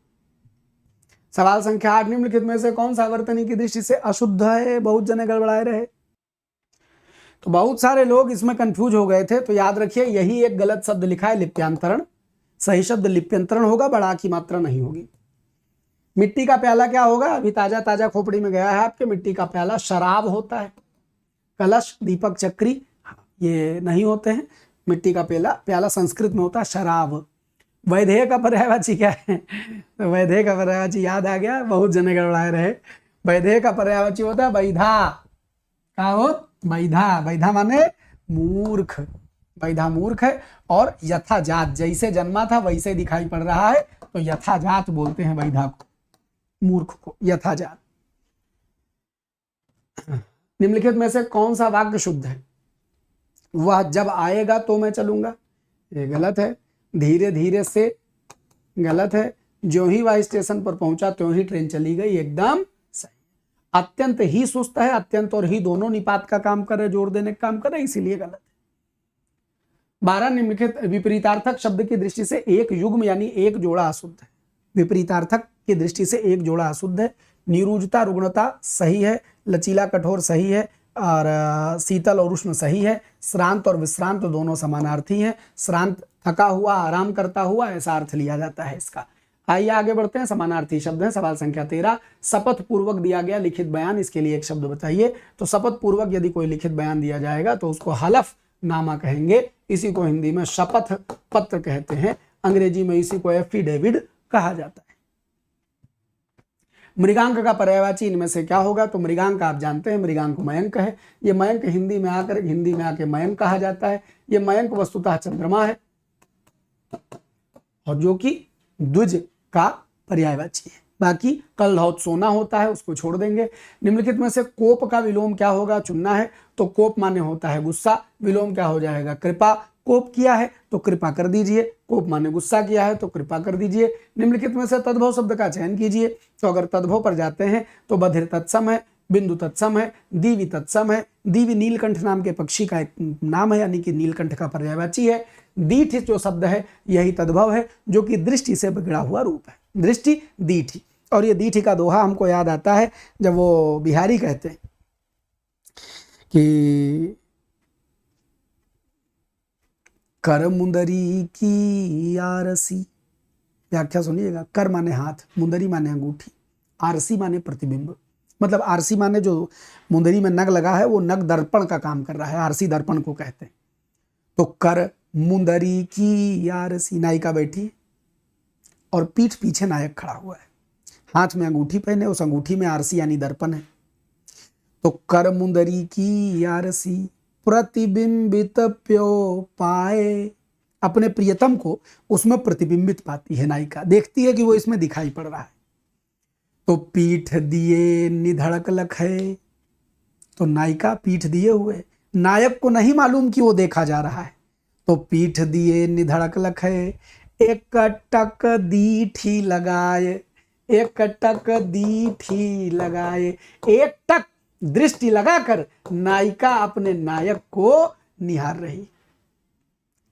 सवाल संख्या 8, निम्नलिखित में से कौन सा वर्तनी की दृष्टि से अशुद्ध है? बहुत जने गड़बड़ाए रहे, तो बहुत सारे लोग इसमें कंफ्यूज हो गए थे। तो याद रखिए यही एक गलत शब्द लिखा है, लिप्यांतरण। सही शब्द लिप्यंतरण होगा, बड़ा की मात्रा नहीं होगी। मिट्टी का प्याला क्या होगा? अभी ताजा ताजा खोपड़ी में गया है आपके। मिट्टी का प्याला शराब होता है। कलश, दीपक, चक्री ये नहीं होते हैं। मिट्टी का प्याला संस्कृत में होता है शराब। वैधेय का पर्यायवाची क्या है? तो वैधेय का पर्यायवाची याद आ गया, बहुत जने गड़बड़ाए रहे। वैधेय का पर्यायवाची होता है वैधा। क्या हो? वैधा। वैधा माने मूर्ख, वैधा मूर्ख है। और यथाजात, जैसे जन्मा था वैसे दिखाई पड़ रहा है, तो यथाजात बोलते हैं वैधा को, मूर्ख को यथाजात। निम्नलिखित में से कौन सा वाक्य शुद्ध है? वह जब आएगा तो मैं चलूंगा, ये गलत है। धीरे धीरे से गलत है। जो ही वह स्टेशन पर पहुंचा त्यों ही ट्रेन चली गई, एकदम सही। अत्यंत ही सुस्त है, अत्यंत और ही दोनों निपात का काम कर रहे, जोड़ देने का काम कर रहे, इसीलिए गलत है। 12, निम्नलिखित विपरीतार्थक शब्द की दृष्टि से एक युग्म यानी एक जोड़ा अशुद्ध है। विपरीतार्थक की दृष्टि से एक जोड़ा अशुद्ध है। निरूजता रुग्णता सही है, लचीला कठोर सही है, और शीतल और उष्ण सही है। श्रांत और विश्रांत दोनों समानार्थी हैं। श्रांत थका हुआ, आराम करता हुआ, ऐसा अर्थ लिया जाता है इसका। आइए आगे बढ़ते हैं, समानार्थी शब्द है। सवाल संख्या 13, शपथ पूर्वक दिया गया लिखित बयान, इसके लिए एक शब्द बताइए। तो शपथ पूर्वक यदि कोई लिखित बयान दिया जाएगा तो उसको हलफ नामा कहेंगे। इसी को हिंदी में शपथ पत्र कहते हैं, अंग्रेजी में इसी को एफिडेविड कहा जाता है। मृगांक का पर्यायवाची इनमें से क्या होगा? तो मृगांक आप जानते हैं, मृगांक मयंक है। ये मयंक हिंदी में आके मयंक कहा जाता है। ये मयंक वस्तुतः चंद्रमा है, और जो कि द्विज का पर्यायवाची है। बाकी कल धौत सोना होता है, उसको छोड़ देंगे। निम्नलिखित में से कोप का विलोम क्या होगा? चुनना है। तो कोप माने होता है गुस्सा, विलोम क्या हो जाएगा? कृपा। कोप किया है तो कृपा कर दीजिए, कोप माने गुस्सा किया है तो कृपा कर दीजिए। निम्नलिखित में से तद्भव शब्द का चयन कीजिए। तो अगर तद्भव पर जाते हैं तो बधिर तत्सम है, बिंदु तत्सम है, दीवि तत्सम है। दीवि नीलकंठ नाम के पक्षी का एक नाम है, यानी कि नीलकंठ का पर्यायवाची है। दीठ जो शब्द है यही तद्भव है, जो कि दृष्टि से बिगड़ा हुआ रूप है। दृष्टि, दीठी। और ये दीठी का दोहा हमको याद आता है जब वो बिहारी कहते हैं कि कर मुंदरी की आरसी। व्याख्या सुनिएगा। कर माने हाथ, मुंदरी माने अंगूठी, आरसी माने प्रतिबिंब। मतलब आरसी माने जो मुंदरी में नग लगा है वो नग दर्पण का काम कर रहा है, आरसी दर्पण को कहते हैं। तो कर मुंदरी की आरसी, नायिका बैठी और पीठ पीछे नायक खड़ा हुआ है, हाथ में अंगूठी पहने, उस अंगूठी में आरसी यानी दर्पण है। तो कर मुंदरी की आरसी प्रतिबिंबित प्यो पाए, अपने प्रियतम को उसमें प्रतिबिंबित पाती है नायिका, देखती है कि वो इसमें दिखाई पड़ रहा है। तो पीठ दिए निधड़क लखे, तो नायिका पीठ दिए हुए, नायक को नहीं मालूम कि वो देखा जा रहा है। तो पीठ दिए निधड़क लखे, एक टक दीठी लगाए, एक टक दीठी लगाए। एक टक दृष्टि लगाकर नायिका अपने नायक को निहार रही।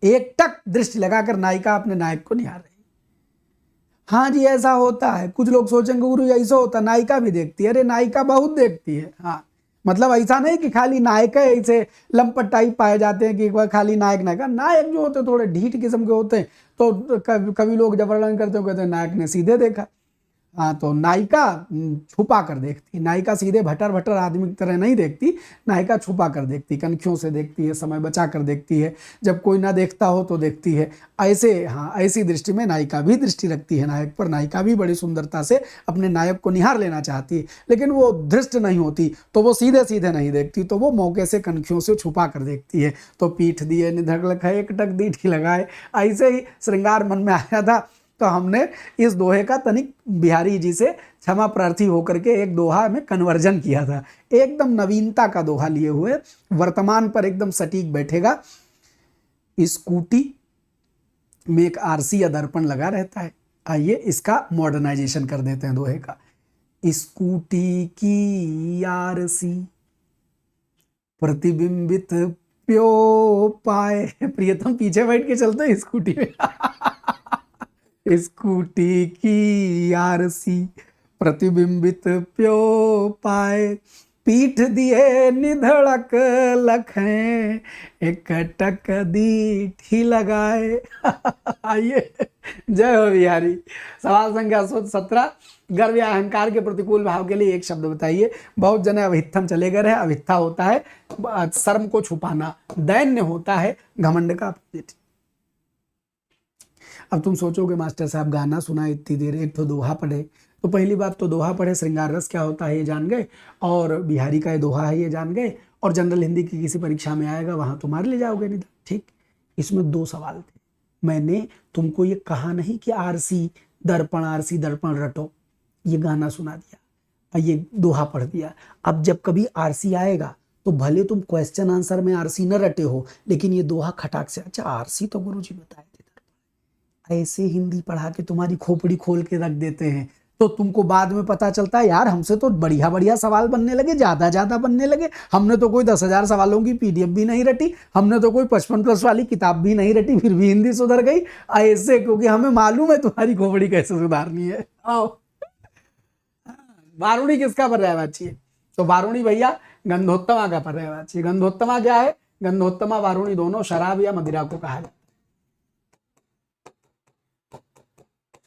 एकटक दृष्टि लगाकर नायिका अपने नायक को निहार रही। हाँ जी, ऐसा होता है। कुछ लोग सोचेंगे गुरु ऐसा होता, नायिका भी देखती है। अरे नायिका बहुत देखती है। हाँ, मतलब ऐसा नहीं कि खाली नायक ऐसे लंपट टाइप पाए जाते हैं कि खाली नायक नायक जो होते हैं थोड़े ढीठ किस्म के होते हैं। तो कभी लोग जबरदस्ती करते हो, कहते हैं नायक ने सीधे देखा। हाँ, तो नायिका छुपा कर देखती। नायिका सीधे भटर भटर आदमी की तरह नहीं देखती, नायिका छुपा कर देखती, कनखियों से देखती है, समय बचा कर देखती है, जब कोई ना देखता हो तो देखती है। ऐसे, हाँ, ऐसी दृष्टि में नायिका भी दृष्टि रखती है नायक पर। नायिका भी बड़ी सुंदरता से अपने नायक को निहार लेना चाहती है, लेकिन वो दृष्ट नहीं होती, तो वो सीधे सीधे नहीं देखती, तो वो मौके से कनखियों से छुपा कर देखती है। तो पीठ दिए निधक लखाए, एक टक दीठी लगाए, ऐसे ही श्रृंगार मन में आया था। तो हमने इस दोहे का तनिक बिहारी जी से क्षमा प्रार्थी होकर के एक दोहा में कन्वर्जन किया था। एकदम नवीनता का दोहा लिए हुए, वर्तमान पर एकदम सटीक बैठेगा। स्कूटी में एक आरसी या दर्पण लगा रहता है। आइए इसका मॉडर्नाइजेशन कर देते हैं दोहे का। स्कूटी की आरसी प्रतिबिंबित प्यो पाए। प्रियतम पीछे बैठ के चलते हैं स्कूटी में। स्कूटी की आरसी प्रतिबिंबित प्यो पाए, पीठ दिए निधड़क लखें, एक टक दीठी लगाए। आइए, जय हो बिहारी। सवाल संख्या 17, गर्व या अहंकार के प्रतिकूल भाव के लिए एक शब्द बताइए। बहुत जने अभित्थम चले गए हैं। अभित्था होता है शर्म को छुपाना, दैन्य होता है घमंड का अपोजिट। अब तुम सोचोगे मास्टर साहब गाना सुना इतनी देर, एक तो दोहा पढ़े। तो पहली बात तो दोहा पढ़े, श्रृंगार रस क्या होता है ये जान गए, और बिहारी का ये दोहा है ये जान गए, और जनरल हिंदी की किसी परीक्षा में आएगा वहां तो मार ले जाओगे नहीं। ठीक, इसमें 2 सवाल थे। मैंने तुमको ये कहा नहीं कि आरसी दर्पण रटो, ये गाना सुना दिया और ये दोहा पढ़ दिया। अब जब कभी आरसी आएगा तो भले तुम क्वेश्चन आंसर में आरसी न रटे हो, लेकिन ये दोहा खटाक से, अच्छा आरसी तो गुरुजी बताए थे, ऐसे हिंदी पढ़ा के तुम्हारी खोपड़ी खोल के रख देते हैं। तो तुमको बाद में पता चलता है यार हमसे तो बढ़िया बढ़िया सवाल बनने लगे, ज्यादा बनने लगे। हमने तो कोई 10,000 सवालों की पीडीएफ भी नहीं रटी, हमने तो कोई 55+ वाली किताब भी नहीं रटी, फिर भी हिंदी सुधर गई। ऐसे, क्योंकि हमें मालूम है तुम्हारी खोपड़ी कैसे सुधारनी है। आओ, वारुणी किसका पर्यायवाची है? तो वारुणी भैया गंधोत्तमा का पर्यायवाची। गंधोत्तमा क्या है? गंधोत्तमा वारुणी दोनों शराब या मदिरा को कहा जाता है।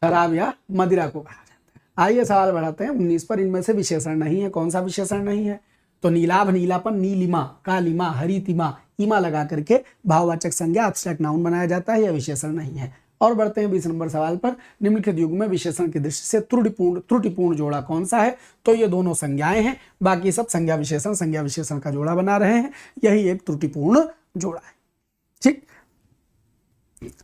शराब या मदिरा को कहा जाता है। आइए सवाल बढ़ाते हैं 19 पर। इनमें से विशेषण नहीं है। कौन सा विशेषण नहीं है? तो नीलाभ, नीलापन, नीलिमा, कालिमा, हरितिमा, इमा लगा करके भाववाचक संज्ञा एब्स्ट्रैक्ट नाउन बनाया जाता है। यह विशेषण नहीं है। और बढ़ते हैं 20 नंबर सवाल पर। निम्नलिखित युग में विशेषण की दृष्टि से त्रुटिपूर्ण जोड़ा कौन सा है? तो ये दोनों संज्ञाएं हैं, बाकी सब संज्ञा विशेषण का जोड़ा बना रहे हैं। यही एक त्रुटिपूर्ण जोड़ा है। ठीक,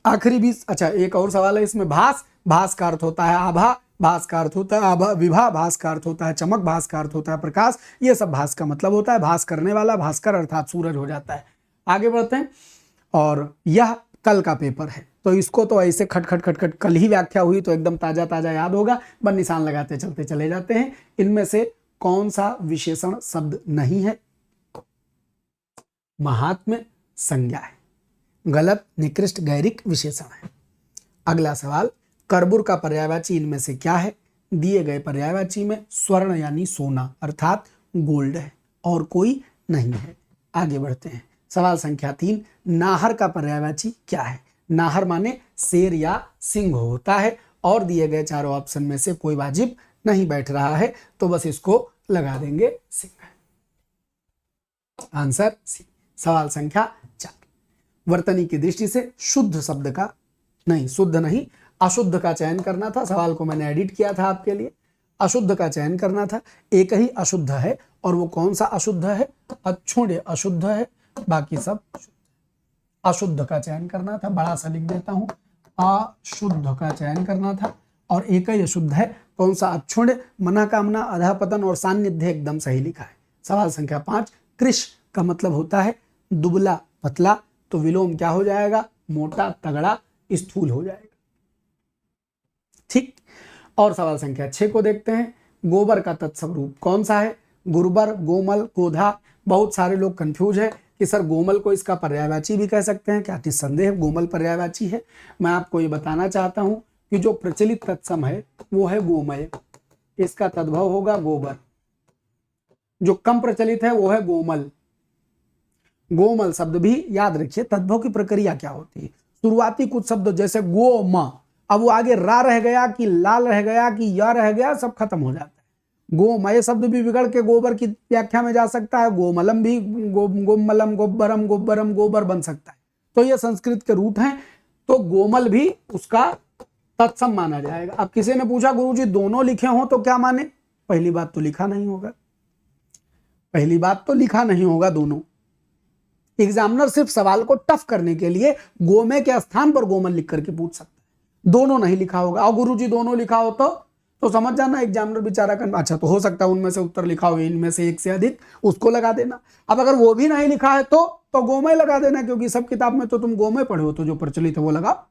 आखिरी 20। अच्छा, एक और सवाल है इसमें। भास का अर्थ होता है आभा, भास का अर्थ होता है आभा, विभा भास का अर्थ होता है चमक, भास का अर्थ होता है प्रकाश। ये सब भास का मतलब होता है भास करने वाला, भास्कर अर्थात सूरज हो जाता है। आगे बढ़ते हैं। और यह कल का पेपर है, तो इसको तो ऐसे खट कल ही व्याख्या हुई तो एकदम ताजा याद होगा, बस निशान लगाते चलते चले जाते हैं। इनमें से कौन सा विशेषण शब्द नहीं है? महात्म्य संज्ञा है, गलत, निकृष्ट, गैरिक विशेषण है। अगला सवाल, कर्बुर का पर्यायवाची इनमें से क्या है? दिए गए पर्यायवाची में स्वर्ण यानी सोना अर्थात गोल्ड है और कोई नहीं है। आगे बढ़ते हैं। सवाल संख्या 3, नाहर का पर्यायवाची क्या है? नाहर माने शेर या सिंह होता है, और दिए गए चारों ऑप्शन में से कोई वाजिब नहीं बैठ रहा है, तो बस इसको लगा देंगे सिंह। Answer C. सवाल संख्या 4, वर्तनी की दृष्टि से शुद्ध शब्द का शुद्ध नहीं अशुद्ध का चयन करना था। सवाल को मैंने एडिट किया था आपके लिए, अशुद्ध का चयन करना था। एक ही अशुद्ध है, और वो कौन सा अशुद्ध है? अक्षुण्य अशुद्ध है, बाकी सब अशुद्ध का चयन करना था। बड़ा सा लिख देता हूं, अशुद्ध का चयन करना था, और एक ही अशुद्ध है। कौन सा? अक्षुण्य, मनःकामना, अधापतन और सान्निध्य एकदम सही लिखा है। सवाल संख्या 5, कृश का मतलब होता है दुबला पतला, तो विलोम क्या हो जाएगा? मोटा तगड़ा स्थूल हो जाएगा। ठीक, और सवाल संख्या 6 को देखते हैं। गोबर का तत्सम रूप कौन सा है? गुर्बर, गोमल, कोधा। बहुत सारे लोग कंफ्यूज है कि सर गोमल को इसका पर्यायवाची भी कह सकते हैं क्या? निस्संदेह गोमल पर्यायवाची है। मैं आपको ये बताना चाहता हूं कि जो प्रचलित तत्सम है वो है गोमय, इसका तद्भव होगा गोबर। जो कम प्रचलित है वो है गोमल। गोमल शब्द भी याद रखिए। तद्भव की प्रक्रिया क्या होती है? शुरुआती कुछ शब्द जैसे गोम, अब वो आगे रा रह गया कि लाल रह गया कि या रह गया, सब खत्म हो जाता है। गोमय शब्द भी बिगड़ के गोबर की व्याख्या में जा सकता है। गोमलम भी गोमलम, गोब्बरम, गोब्बरम, गोबर बन सकता है। तो ये संस्कृत के रूट हैं। तो गोमल भी उसका तत्सम माना जाएगा। अब किसी ने पूछा गुरुजी दोनों लिखे हों तो क्या माने? पहली बात तो लिखा नहीं होगा, पहली बात तो लिखा नहीं होगा दोनों। एग्जामिनर सिर्फ सवाल को टफ करने के लिए गोमे के स्थान पर गोमल लिख करके पूछ सकता है। दोनों नहीं लिखा होगा। और गुरुजी दोनों लिखा हो तो समझ जाना एग्जामिनर बेचारा अच्छा तो हो सकता है उनमें से उत्तर लिखा हो इनमें से एक से अधिक, उसको लगा देना। अब अगर वो भी नहीं लिखा है तो गोमय लगा देना, क्योंकि सब किताब में तो तुम गोमय पढ़े हो, तो जो प्रचलित है वो लगाओ।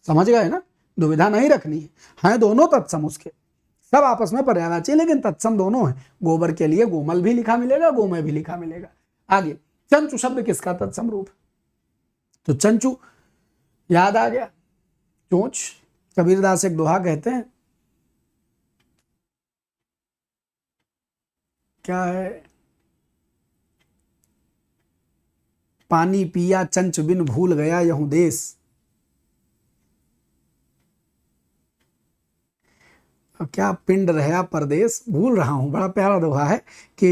समझ गए ना? दुविधा नहीं रखनी है दोनों तत्सम उसके, सब आपस में पर्यायवाची लेकिन तत्सम दोनों है। गोबर के लिए गोमल भी लिखा मिलेगा, गोमय भी लिखा मिलेगा। आगे चंचु शब्द किसका तत्सम रूप? तो चंचु याद आ गया, चोंच। कबीरदास एक दोहा कहते हैं, क्या है? पानी पिया चंच बिन भूल गया यहूं देश। क्या पिंड रहा परदेश, भूल रहा हूं। बड़ा प्यारा दोहा है कि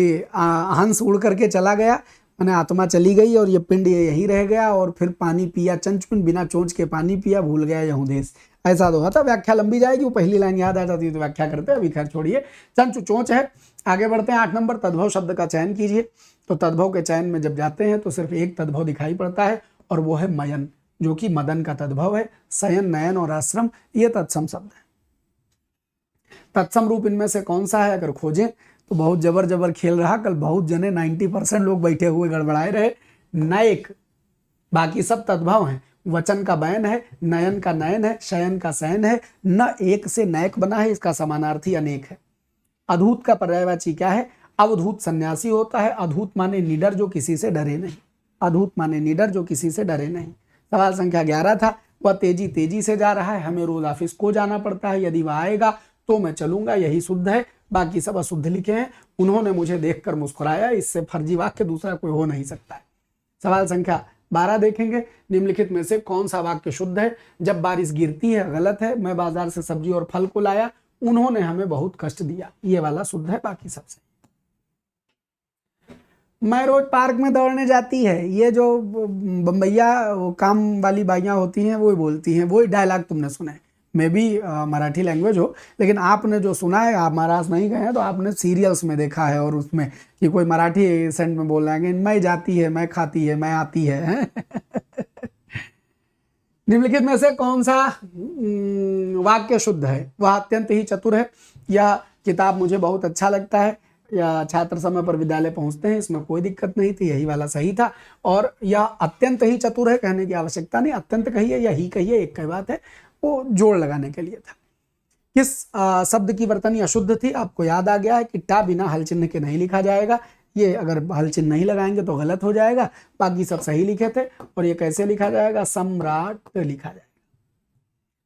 हंस उड़ करके चला गया, मैंने आत्मा चली गई और ये पिंड यहीं रह गया, और फिर पानी पिया चंच बिन, बिना चोंच के पानी पिया, भूल गया यहूं देश। ऐसा दोहा था। व्याख्या लंबी जाएगी, वो पहली लाइन याद आ जाती है तो व्याख्या करते हैं, अभी खैर छोड़िए। चंचु चोंच है। आगे बढ़ते हैं 8 नंबर, तद्भव शब्द का चयन कीजिए। तो तद्भव के चयन में जब जाते हैं तो सिर्फ एक तद्भव दिखाई पड़ता है और वो है मयन, जो कि मदन का तद्भव है। शयन, नयन और आश्रम ये तत्सम शब्द है। तत्सम रूप इनमें से कौन सा है अगर खोजें तो बहुत जबर खेल रहा। कल बहुत जने 90% लोग बैठे हुए गड़बड़ाए रहे। नयक, बाकी सब तद्भव हैं। वचन का बयन है, नयन का नयन है, शयन का शयन है। न एक से नयक बना है, इसका समानार्थी अनेक है। अधूत का पर्यायवाची क्या है? अवधूत सन्यासी होता है। अधूत माने निडर, जो किसी से डरे नहीं। अधूत माने निडर, जो किसी से डरे नहीं। सवाल संख्या 11 था। वह तेजी से जा रहा है, हमें रोज ऑफिस को जाना पड़ता है, यदि वह आएगा तो मैं चलूंगा, यही शुद्ध है। बाकी सब अशुद्ध लिखे हैं। उन्होंने मुझे देखकर मुस्कुराया, इससे फर्जी वाक्य दूसरा कोई हो नहीं सकता है। सवाल संख्या 12 देखेंगे, निम्नलिखित में से कौन सा वाक्य शुद्ध है? जब बारिश गिरती है गलत है। मैं बाजार से सब्जी और फल को लाया, उन्होंने हमें बहुत कष्ट दिया, ये वाला शुद्ध है। बाकी सबसे मैं रोज पार्क में दौड़ने जाती है, ये जो बम्बैया काम वाली बाइयां होती हैं वो बोलती हैं, वही डायलॉग तुमने सुना है। मे भी मराठी लैंग्वेज हो, लेकिन आपने जो सुना है, आप महाराष्ट्र नहीं गए हैं तो आपने सीरियल्स में देखा है, और उसमें कि कोई मराठी एसेंट में बोल रहा है कि मैं जाती है, मैं खाती है, मैं आती है। निम्नलिखित में से कौन सा वाक्य शुद्ध है? वह अत्यंत ही चतुर है। यह किताब मुझे बहुत अच्छा लगता है। या छात्र समय पर विद्यालय पहुंचते हैं, इसमें कोई दिक्कत नहीं थी, यही वाला सही था। और यह अत्यंत ही चतुर है कहने की आवश्यकता नहीं, अत्यंत कहिए या ही कहिए, एक ही बात है, वो जोड़ लगाने के लिए था। किस शब्द की वर्तनी अशुद्ध थी? आपको याद आ गया है कि टा बिना हल चिन्ह के नहीं लिखा जाएगा। ये अगर हल चिन्ह नहीं लगाएंगे तो गलत हो जाएगा। बाकी सब सही लिखे थे। और ये कैसे लिखा जाएगा? सम्राट लिखा जाएगा।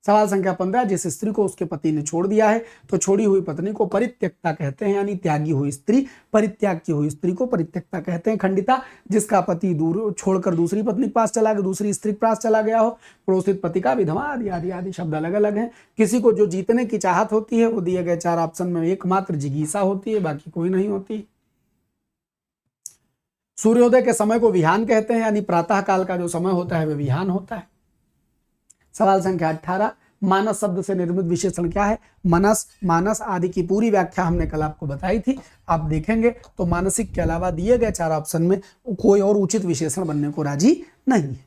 सवाल संख्या 15, जिस स्त्री को उसके पति ने छोड़ दिया है तो छोड़ी हुई पत्नी को परित्यक्ता कहते हैं, यानी त्यागी हुई स्त्री। परित्याग की हुई स्त्री को परित्यक्ता कहते हैं। खंडिता, जिसका पति दूर छोड़कर दूसरी पत्नी के पास चला गया, दूसरी स्त्री के पास चला गया हो। प्रोसित पति का विधवा, आदि आदि आदि शब्द अलग अलग हैं। किसी को जो जीतने की चाहत होती है वो दिए गए 4 ऑप्शन में एकमात्र जिगीसा होती है, बाकी कोई नहीं होती। सूर्योदय के समय को विहान कहते हैं, यानी प्रातः काल का जो समय होता है वह विहान होता है। सवाल संख्या 18, मानस शब्द से निर्मित विशेषण क्या है? मनस, मानस आदि की पूरी व्याख्या हमने कल आपको बताई थी। आप देखेंगे तो मानसिक के अलावा दिए गए 4 ऑप्शन में कोई और उचित विशेषण बनने को राजी नहीं है।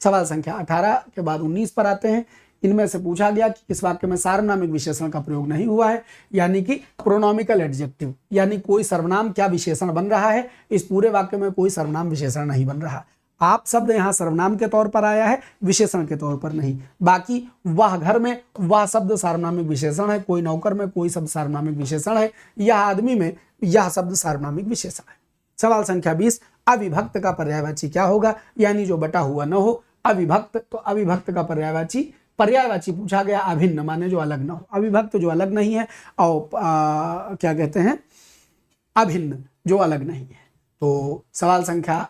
सवाल संख्या 18 के बाद 19 पर आते हैं। इनमें से पूछा गया कि किस वाक्य में सार्वनामिक विशेषण का प्रयोग नहीं हुआ है, यानी कि प्रोनोमिकल एडजेक्टिव, यानी कोई सर्वनाम क्या विशेषण बन रहा है। इस पूरे वाक्य में कोई सर्वनाम विशेषण नहीं बन रहा। आप शब्द यहाँ सर्वनाम के तौर पर आया है, विशेषण के तौर पर नहीं। बाकी वह घर में, वह शब्द सार्वनामिक विशेषण है, कोई नौकर में कोई शब्द सार्वनामिक विशेषण है, यह आदमी में यह शब्द सार्वनामिक विशेषण है। सवाल संख्या 20, अविभक्त का पर्यायवाची क्या होगा, यानी जो बटा हुआ न हो। अविभक्त, तो अविभक्त का पर्यायवाची पूछा गया, अभिन्न माने जो अलग ना हो, अविभक्त जो अलग नहीं है, और क्या कहते हैं, अभिन्न जो अलग नहीं है। तो सवाल संख्या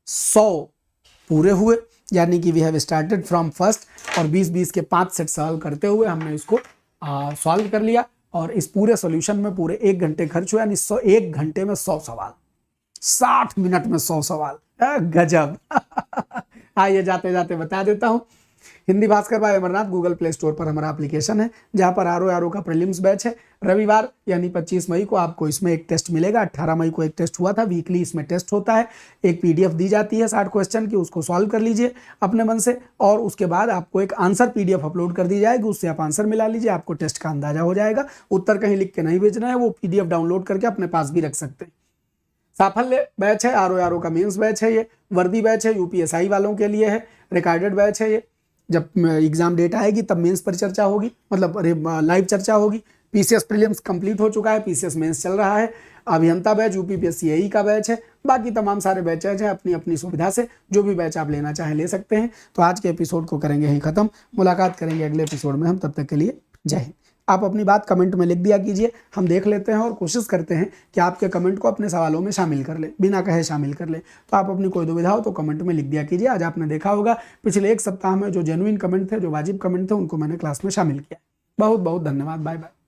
100 पूरे हुए, यानी कि we have started from first, और 20-20 के 5 सेट सवाल करते हुए हमने इसको सॉल्व कर लिया। और इस पूरे सॉल्यूशन में पूरे 1 घंटे खर्च हुआ, यानी 1 घंटे में 100 सवाल, 60 मिनट में 100 सवाल, गजब। आइए जाते जाते बता देता हूं, हिंदी भास्कर भाई अमरनाथ गूगल प्ले स्टोर पर हमारा एप्लीकेशन है, जहां पर आरओ का प्रीलिम्स बैच है। रविवार यानी 25 मई को आपको इसमें एक टेस्ट मिलेगा, 18 मई को एक टेस्ट हुआ था, वीकली इसमें टेस्ट होता है। एक पीडीएफ दी जाती है 60 क्वेश्चन की, उसको सॉल्व कर लीजिए अपने मन से, और उसके बाद आपको एक आंसर पीडीएफ अपलोड कर दी जाएगी, उससे आप आंसर मिला लीजिए, आपको टेस्ट का अंदाजा हो जाएगा। उत्तर कहीं लिख के नहीं भेजना है, वो पीडीएफ डाउनलोड करके अपने पास भी रख सकते हैं। साफल्य बैच है, आरओ का मेंस बैच है, ये वर्दी बैच है, यूपीएसआई वालों के लिए है, रिकॉर्डेड बैच है। ये जब एग्जाम डेट आएगी तब मेंस पर चर्चा होगी, मतलब लाइव चर्चा होगी। पीसीएस प्रीलिम्स कंप्लीट हो चुका है, पीसीएस मेंस चल रहा है। अभियंता बैच यूपीपीएससी एई का बैच है, बाकी तमाम सारे बैचेज हैं। अपनी अपनी सुविधा से जो भी बैच आप लेना चाहें ले सकते हैं। तो आज के एपिसोड को करेंगे यहीं खत्म, मुलाकात करेंगे अगले एपिसोड में हम, तब तक के लिए जय हिंद। आप अपनी बात कमेंट में लिख दिया कीजिए, हम देख लेते हैं और कोशिश करते हैं कि आपके कमेंट को अपने सवालों में शामिल कर ले, बिना कहे शामिल कर ले। तो आप अपनी कोई दुविधा हो तो कमेंट में लिख दिया कीजिए। आज आपने देखा होगा पिछले 1 सप्ताह में जो जेन्युइन कमेंट थे, जो वाजिब कमेंट थे, उनको मैंने क्लास में शामिल किया। बहुत बहुत धन्यवाद, बाय बाय।